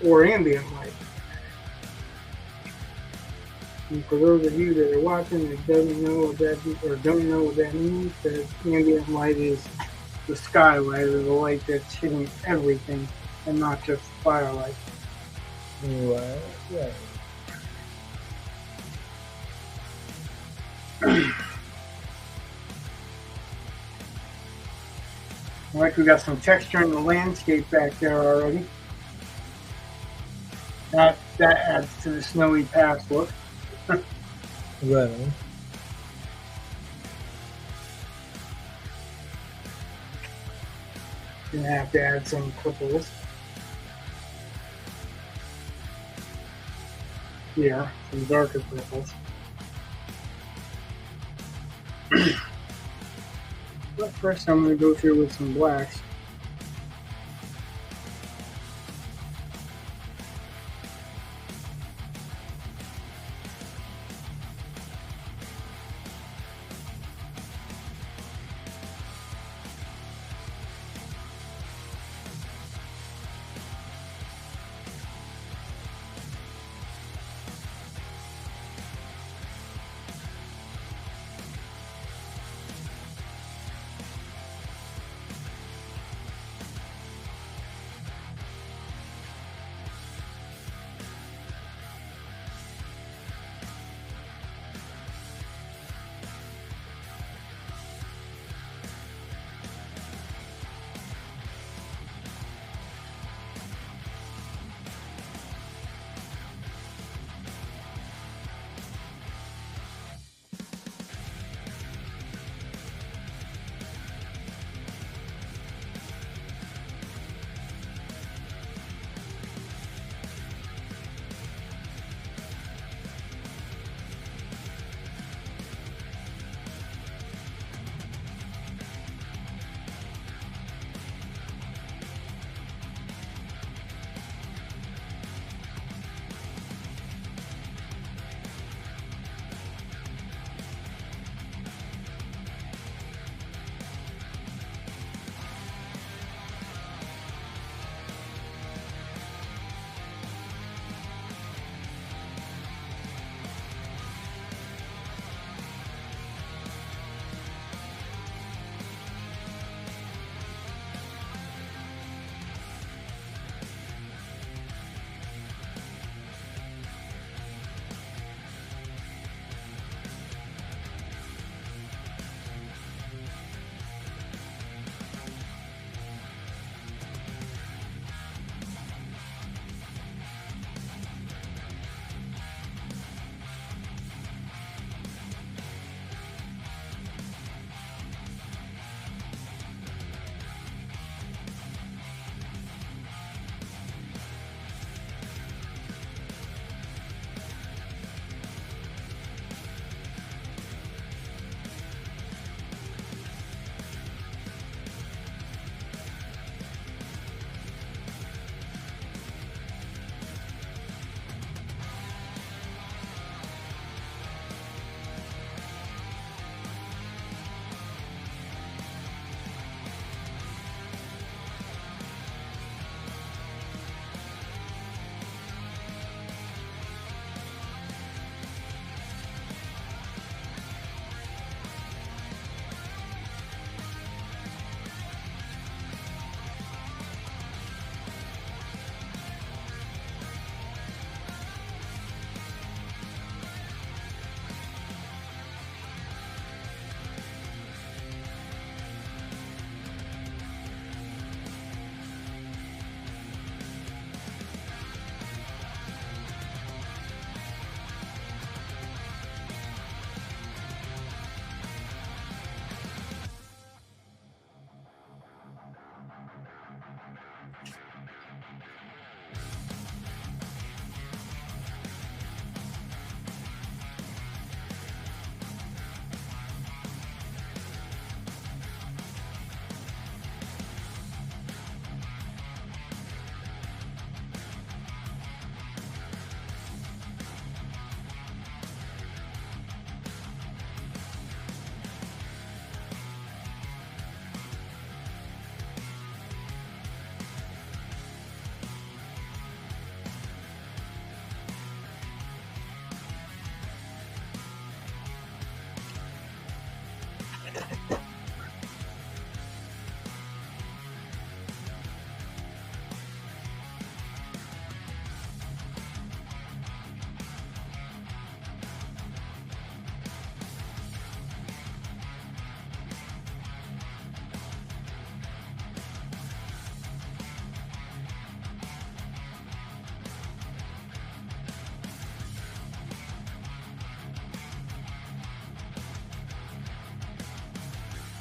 Or ambient light. And for those of you that are watching that doesn't know what that or don't know what that means, that ambient light is the skylight or the light that's hitting everything and not just firelight. Right. Like we got some texture in the landscape back there already. That adds to the snowy pass look. Right on. Gonna have to add some purples. Yeah, some darker purples. But first I'm going to go through with some blacks.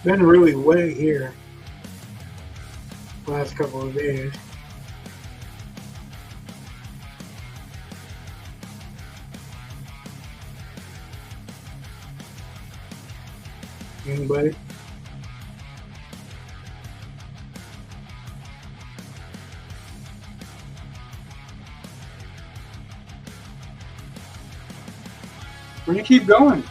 Been really wet here last couple of days. Anybody? We're gonna keep going.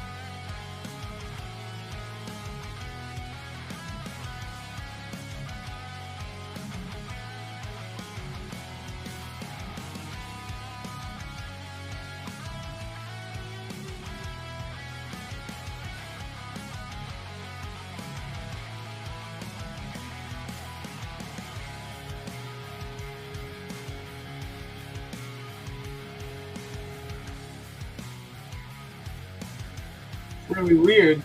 Really weird.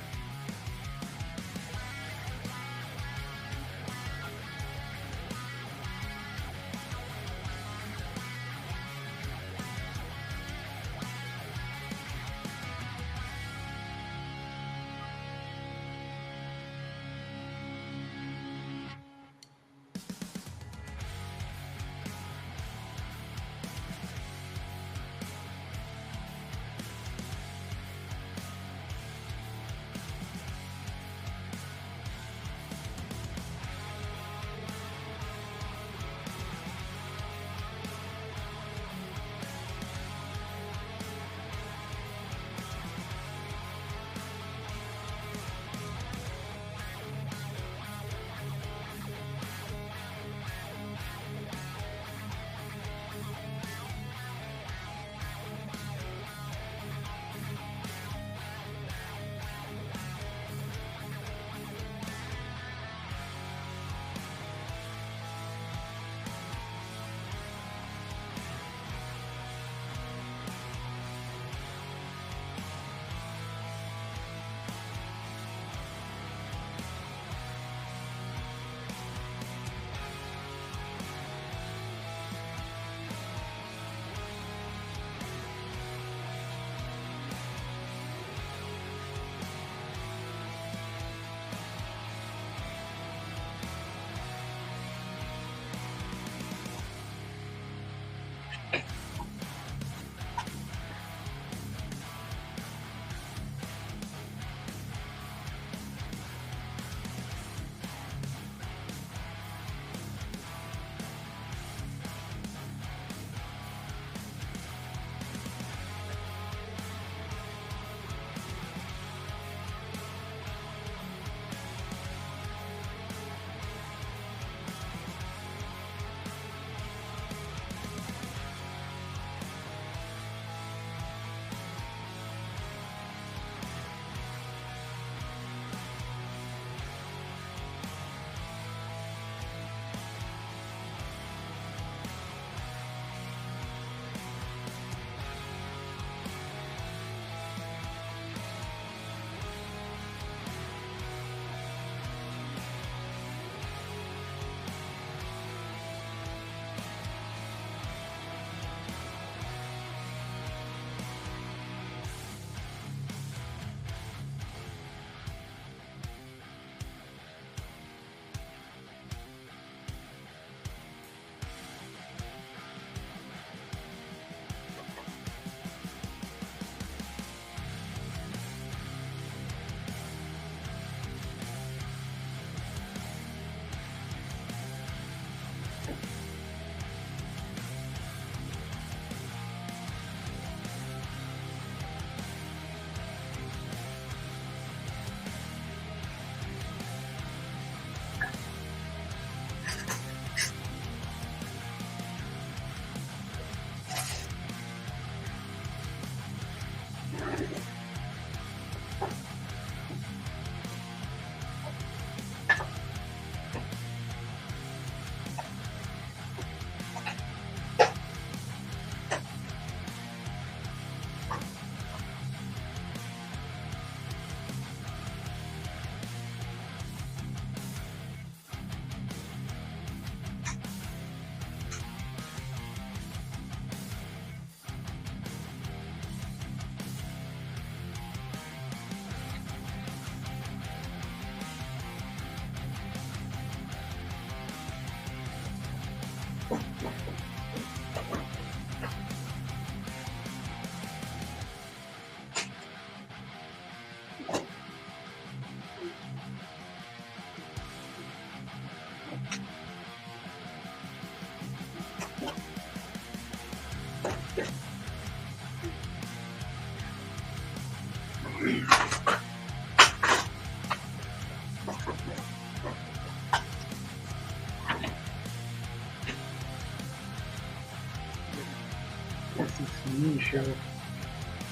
Guess it's the me show.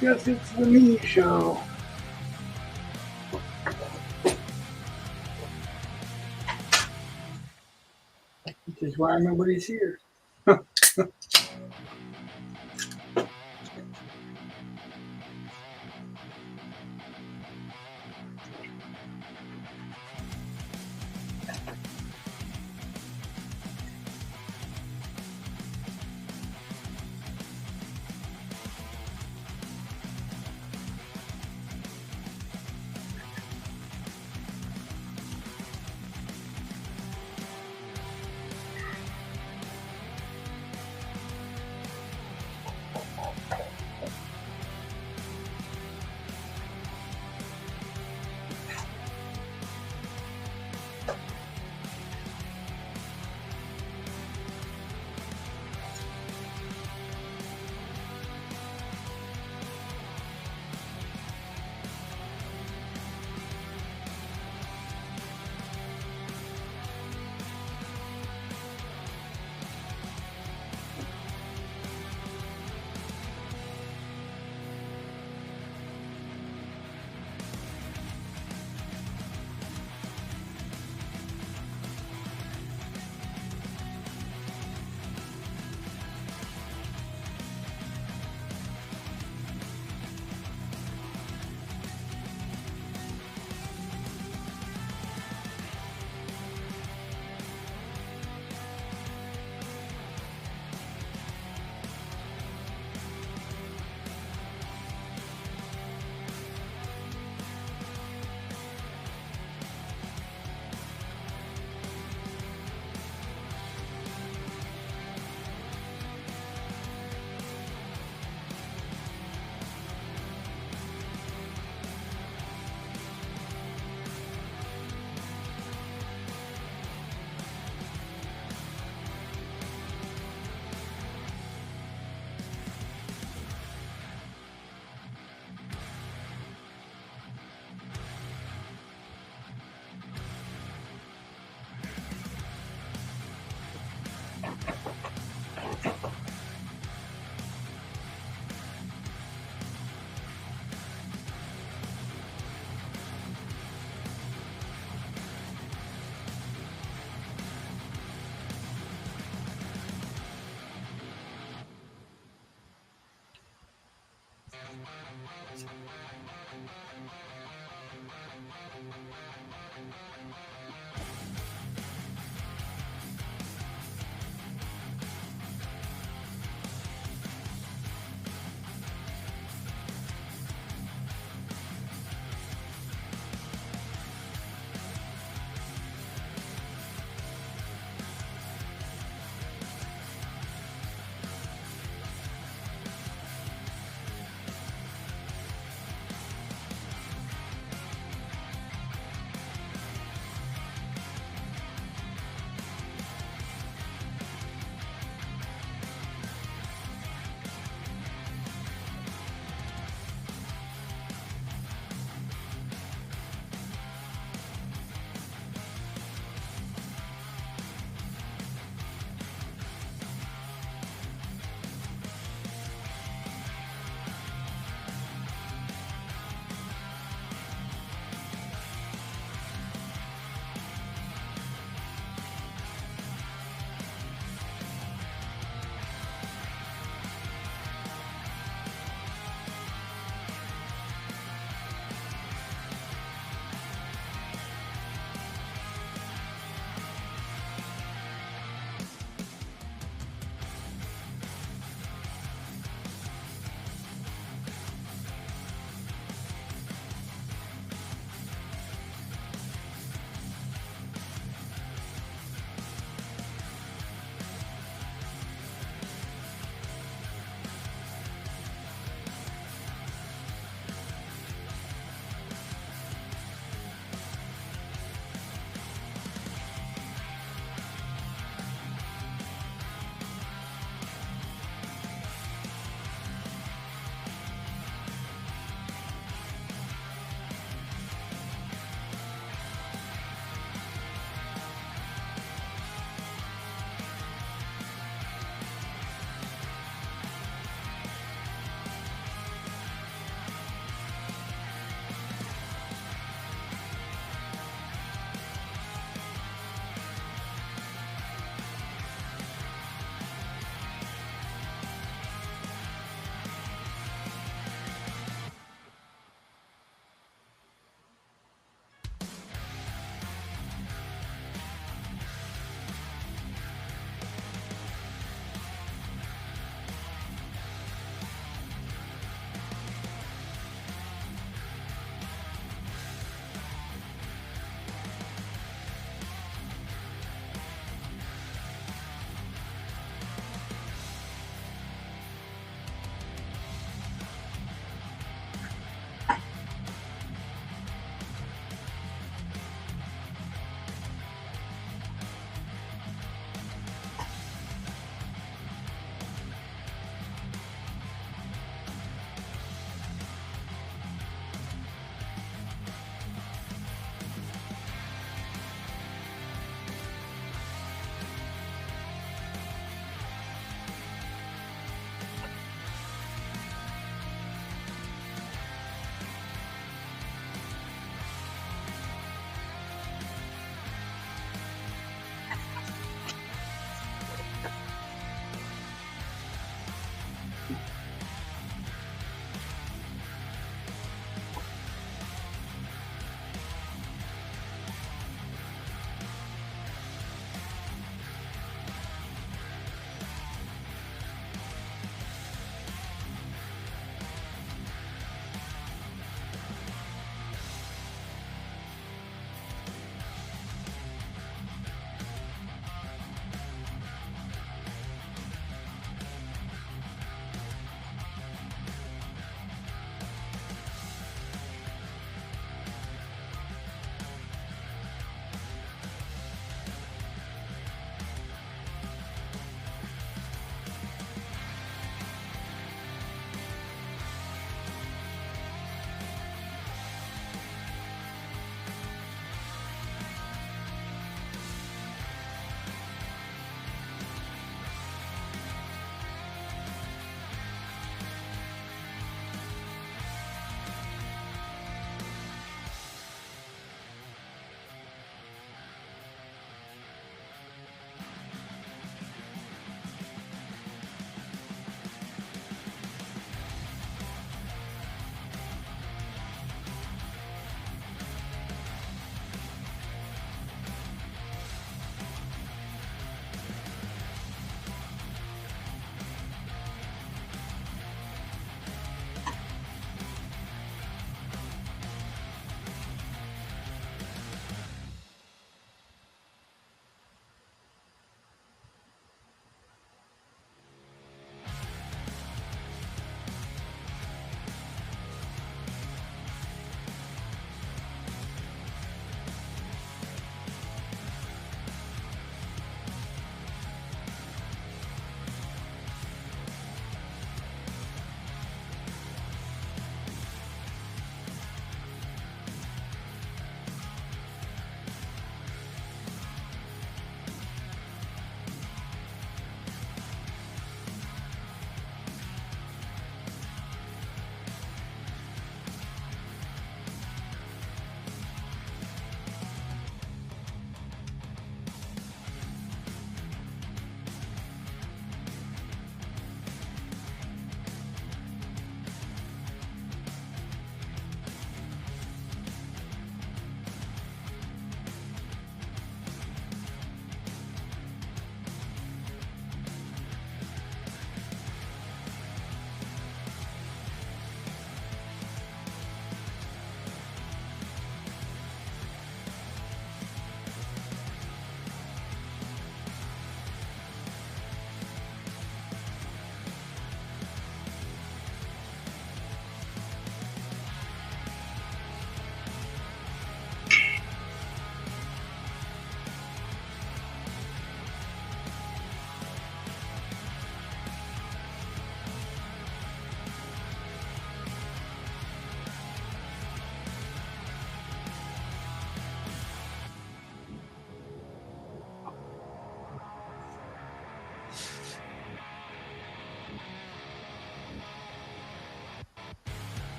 Guess it's the me show. Which is why nobody's here.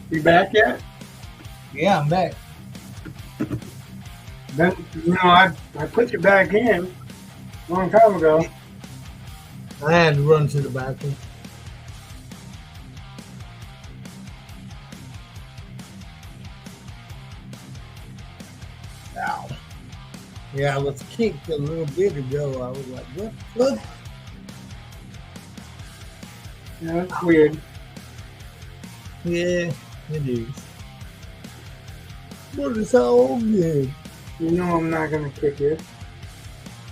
You back yet? Yeah, I'm back. Then I put you back in a long time ago. I had to run to the bathroom. Ow. Yeah, I was kicked a little bit ago. I was like, what? Yeah, that's weird. Yeah, it is. But it's all good. You know I'm not gonna kick you.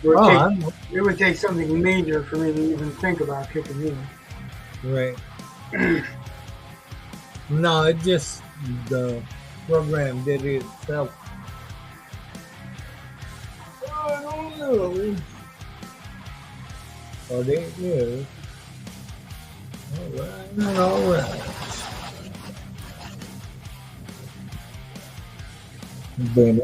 Oh, It would take something major for me to even think about kicking you. right. No, it's just the program did it itself. I don't know. Oh, they knew. All right. Bam.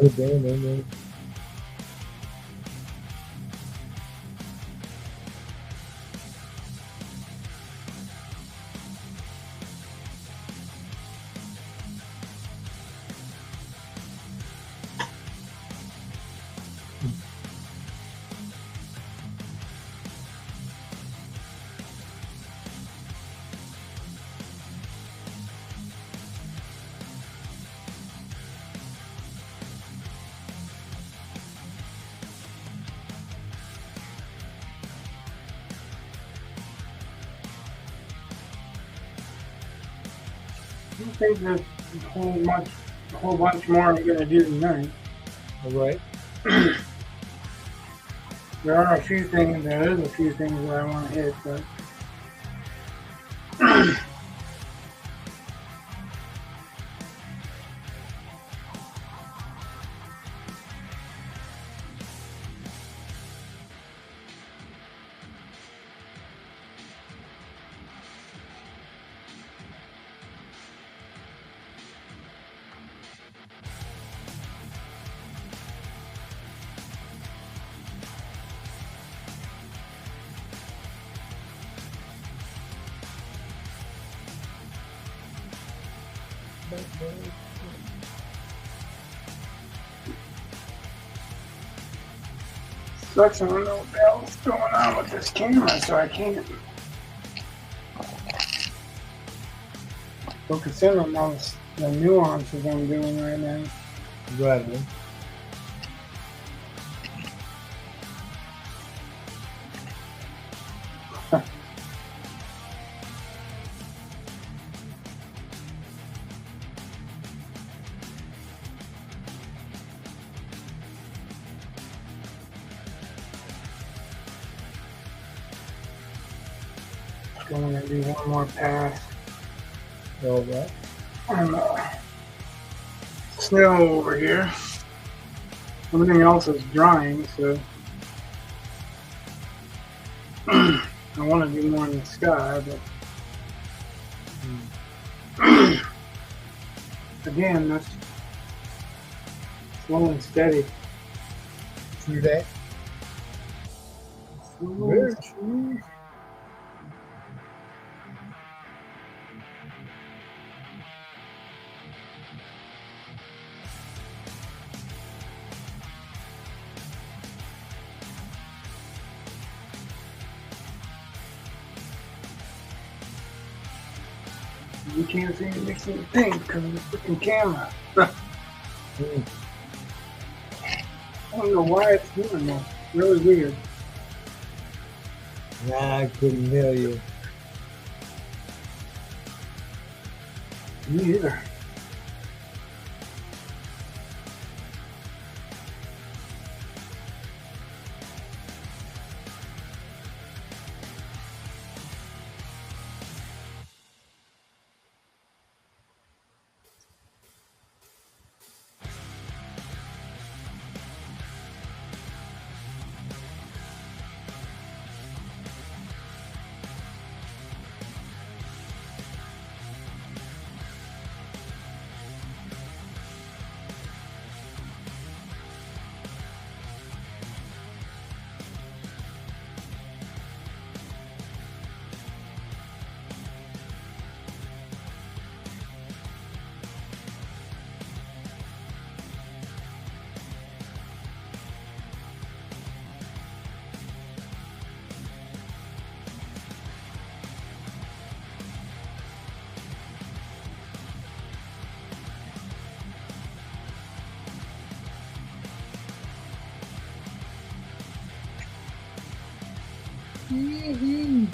I don't think there's a whole bunch more I'm gonna do tonight. All right. There is a few things that I want to hit, but sucks. I don't know what the hell's going on with this camera, so I can't focus in on all the nuances I'm doing right now. Right. I'm gonna do one more pass All right. on snow over here. Everything else is drying, so I want to do more in the sky, but again, that's slow and steady. See that? Very true. You can't see me see the thing because of the freaking camera. I don't know why it's doing that. Really weird. Nah, I couldn't hear you. Me either. Mhm.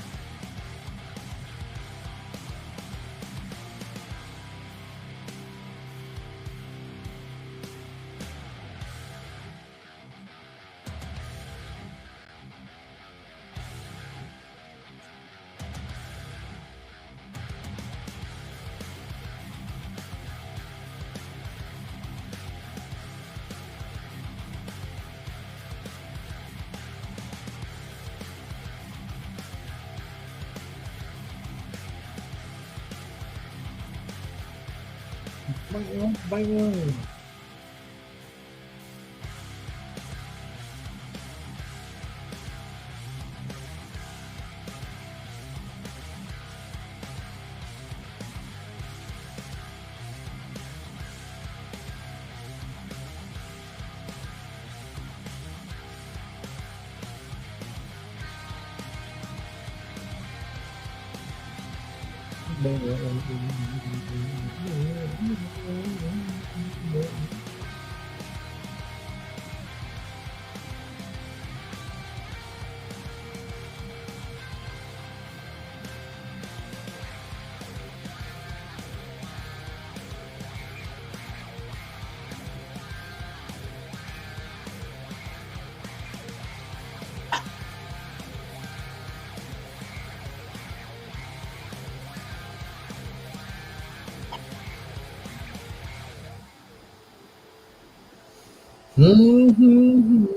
Bang, bang. Mhm.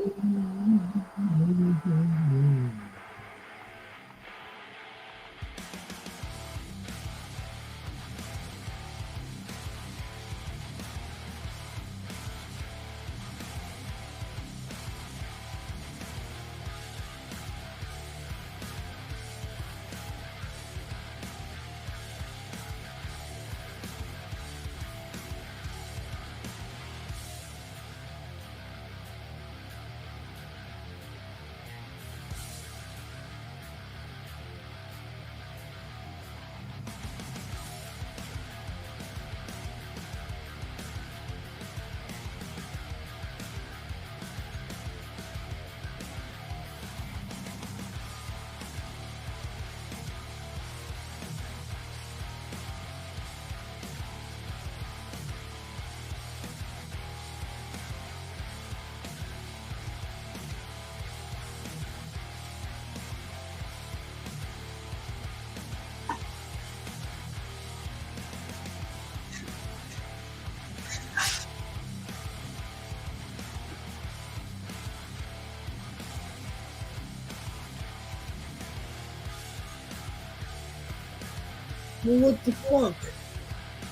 What the fuck?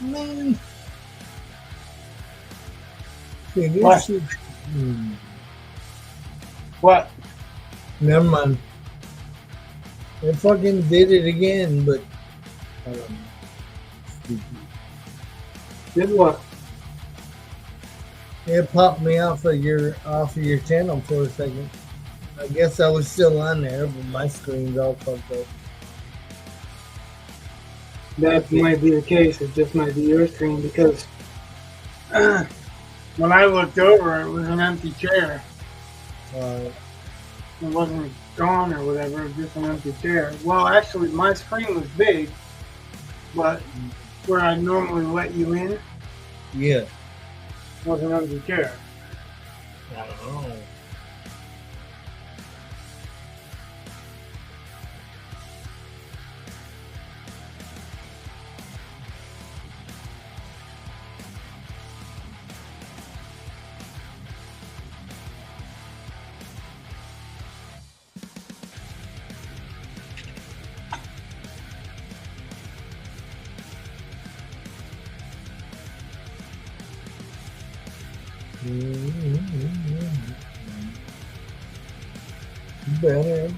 Man. Okay, this What? shit. Hmm. What? Never mind. They fucking did it again, but I don't know. Stupid. Did what? It popped me off of your channel for a second. I guess I was still on there, but my screen's all fucked up. That might be the case. It just might be your screen because when I looked over, it was an empty chair. It wasn't gone or whatever. It was just an empty chair. Well, actually, my screen was big, but where I normally let you in Yeah. was an empty chair. I don't know. Better.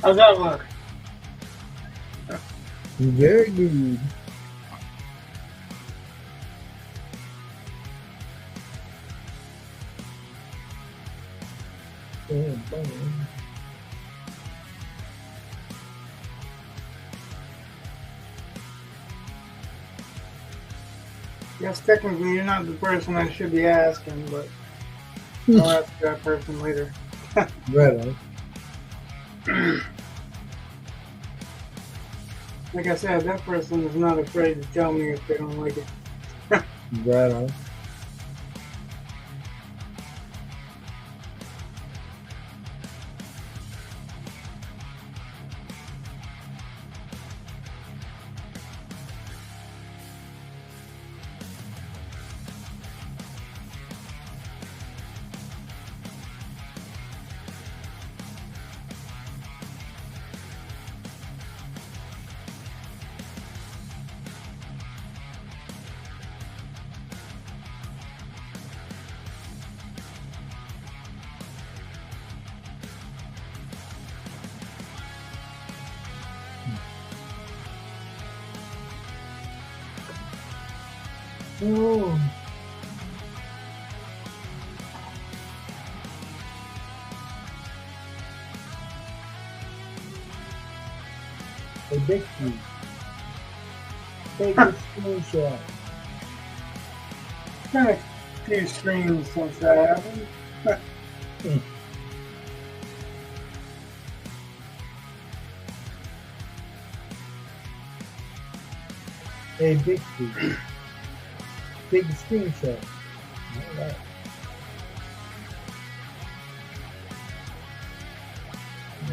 How's that look? Very good. Boom, boom. Yes, technically you're not the person I should be asking, but I'll ask that person later. Right on. Like I said, that person is not afraid to tell me if they don't like it. Right on. Oh. Hey, Dixie, take a screenshot. It's been a few streams since that happened. Hey, Dixie, take a screenshot. All right.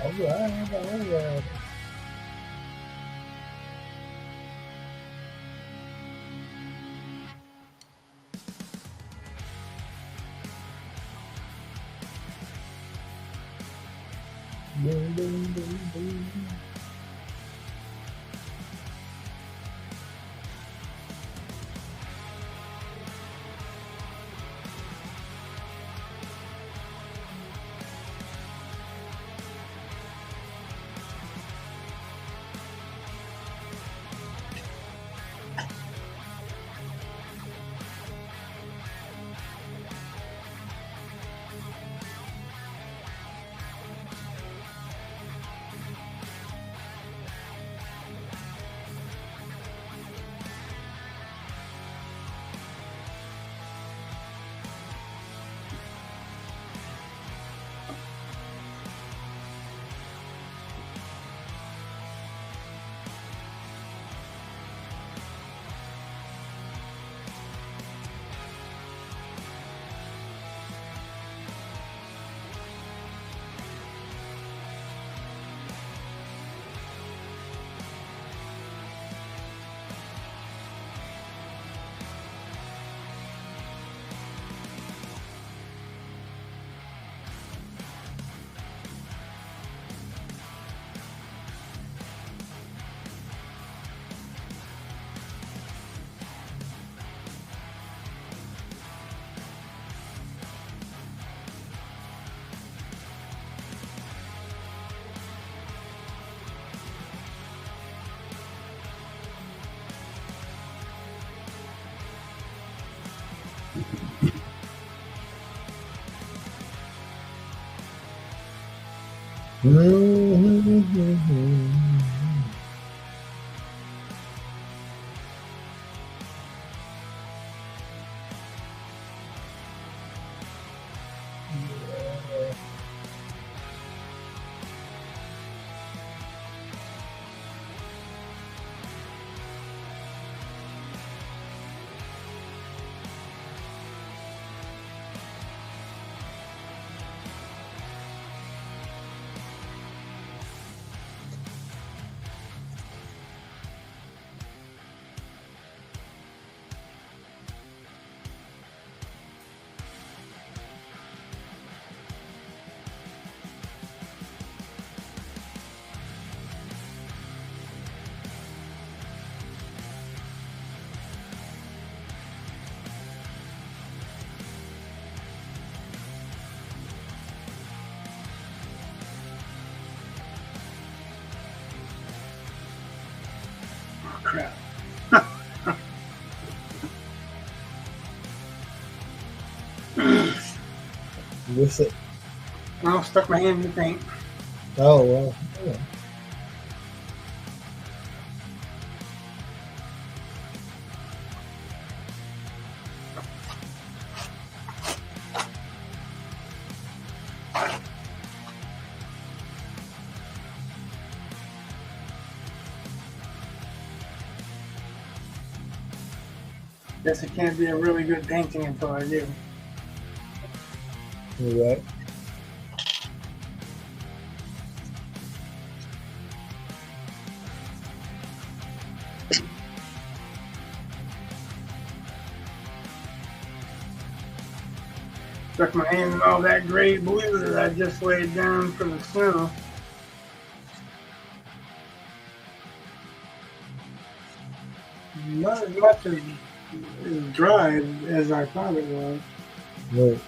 All right. Boom, boom, boom, boom. What's it? I stuck my hand in the paint. Oh, well. Yeah. Guess it can't be a really good painting until I do. You're right. Stuck my hand in all that gray blue that I just laid down for the snow. Not as much as dry as I thought it was. Right.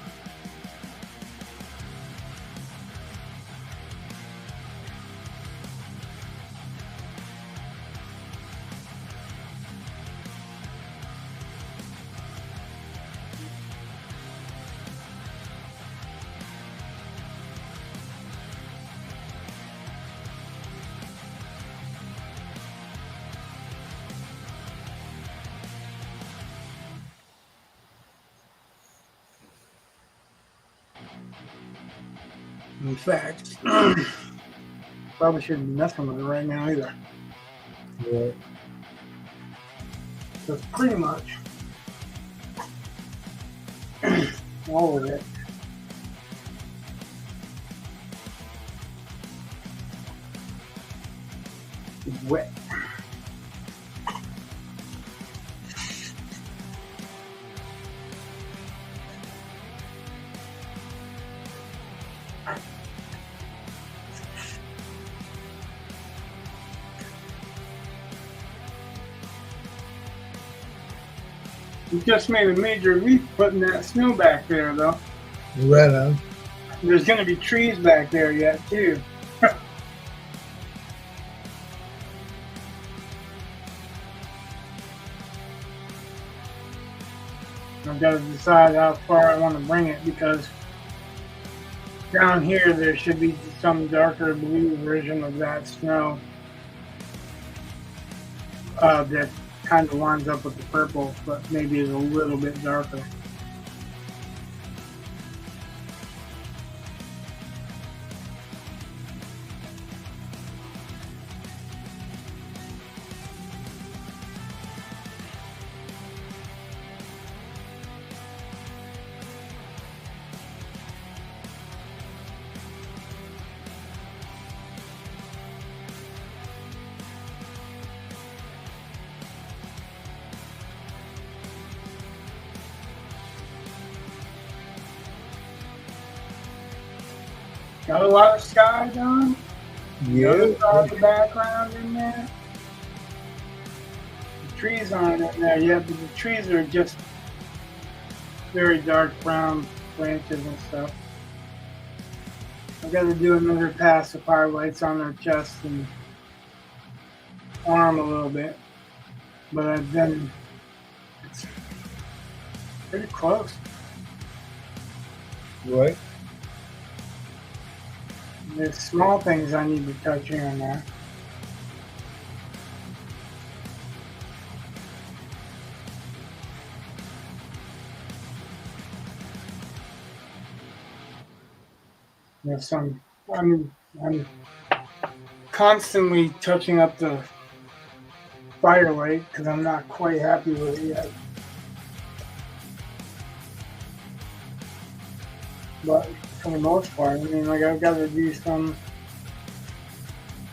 In fact, probably shouldn't be messing with it right now either. Right. That's pretty much all of it. It's wet. We just made a major leap putting that snow back there, though. Right on. There's going to be trees back there yet, too. I've got to decide how far I want to bring it, because down here there should be some darker blue version of that snow that kind of lines up with the purple, but maybe is a little bit darker. Got a lot of sky done. Yeah. Notice all the background in there. The trees aren't in there yet, but the trees are just very dark brown branches and stuff. I've got to do another pass of highlights on their chest and arm a little bit, but I've been it's pretty close. Right. There's small things I need to touch here and there. There's some. I'm constantly touching up the firelight because I'm not quite happy with it yet. But for the most part, I mean, like I've got to do some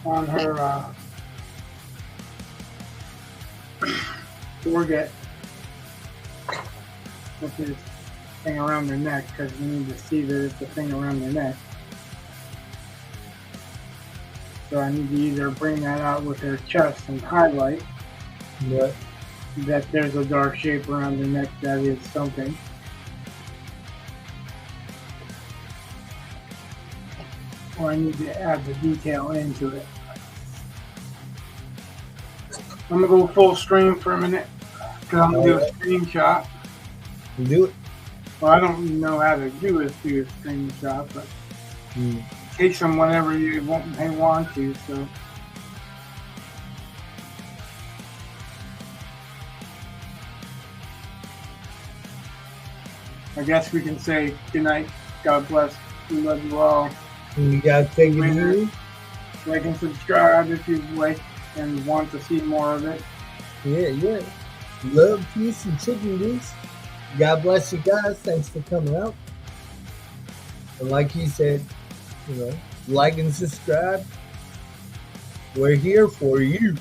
on her foregut, which is the thing around her neck, because we need to see that it's the thing around her neck. So I need to either bring that out with her chest and highlight Right. that there's a dark shape around the neck that is something. Or I need to add the detail into it. I'm gonna go full screen for a minute because I'm gonna do a screenshot. You do it. Well, I don't know how to do a screenshot, but it takes them whenever they want to. So. I guess we can say good night. God bless. We love you all. You gotta take it easy. Like and subscribe if you like and want to see more of it. Yeah. Love, peace, and chicken grease. God bless you guys. Thanks for coming out. And like he said, like and subscribe. We're here for you.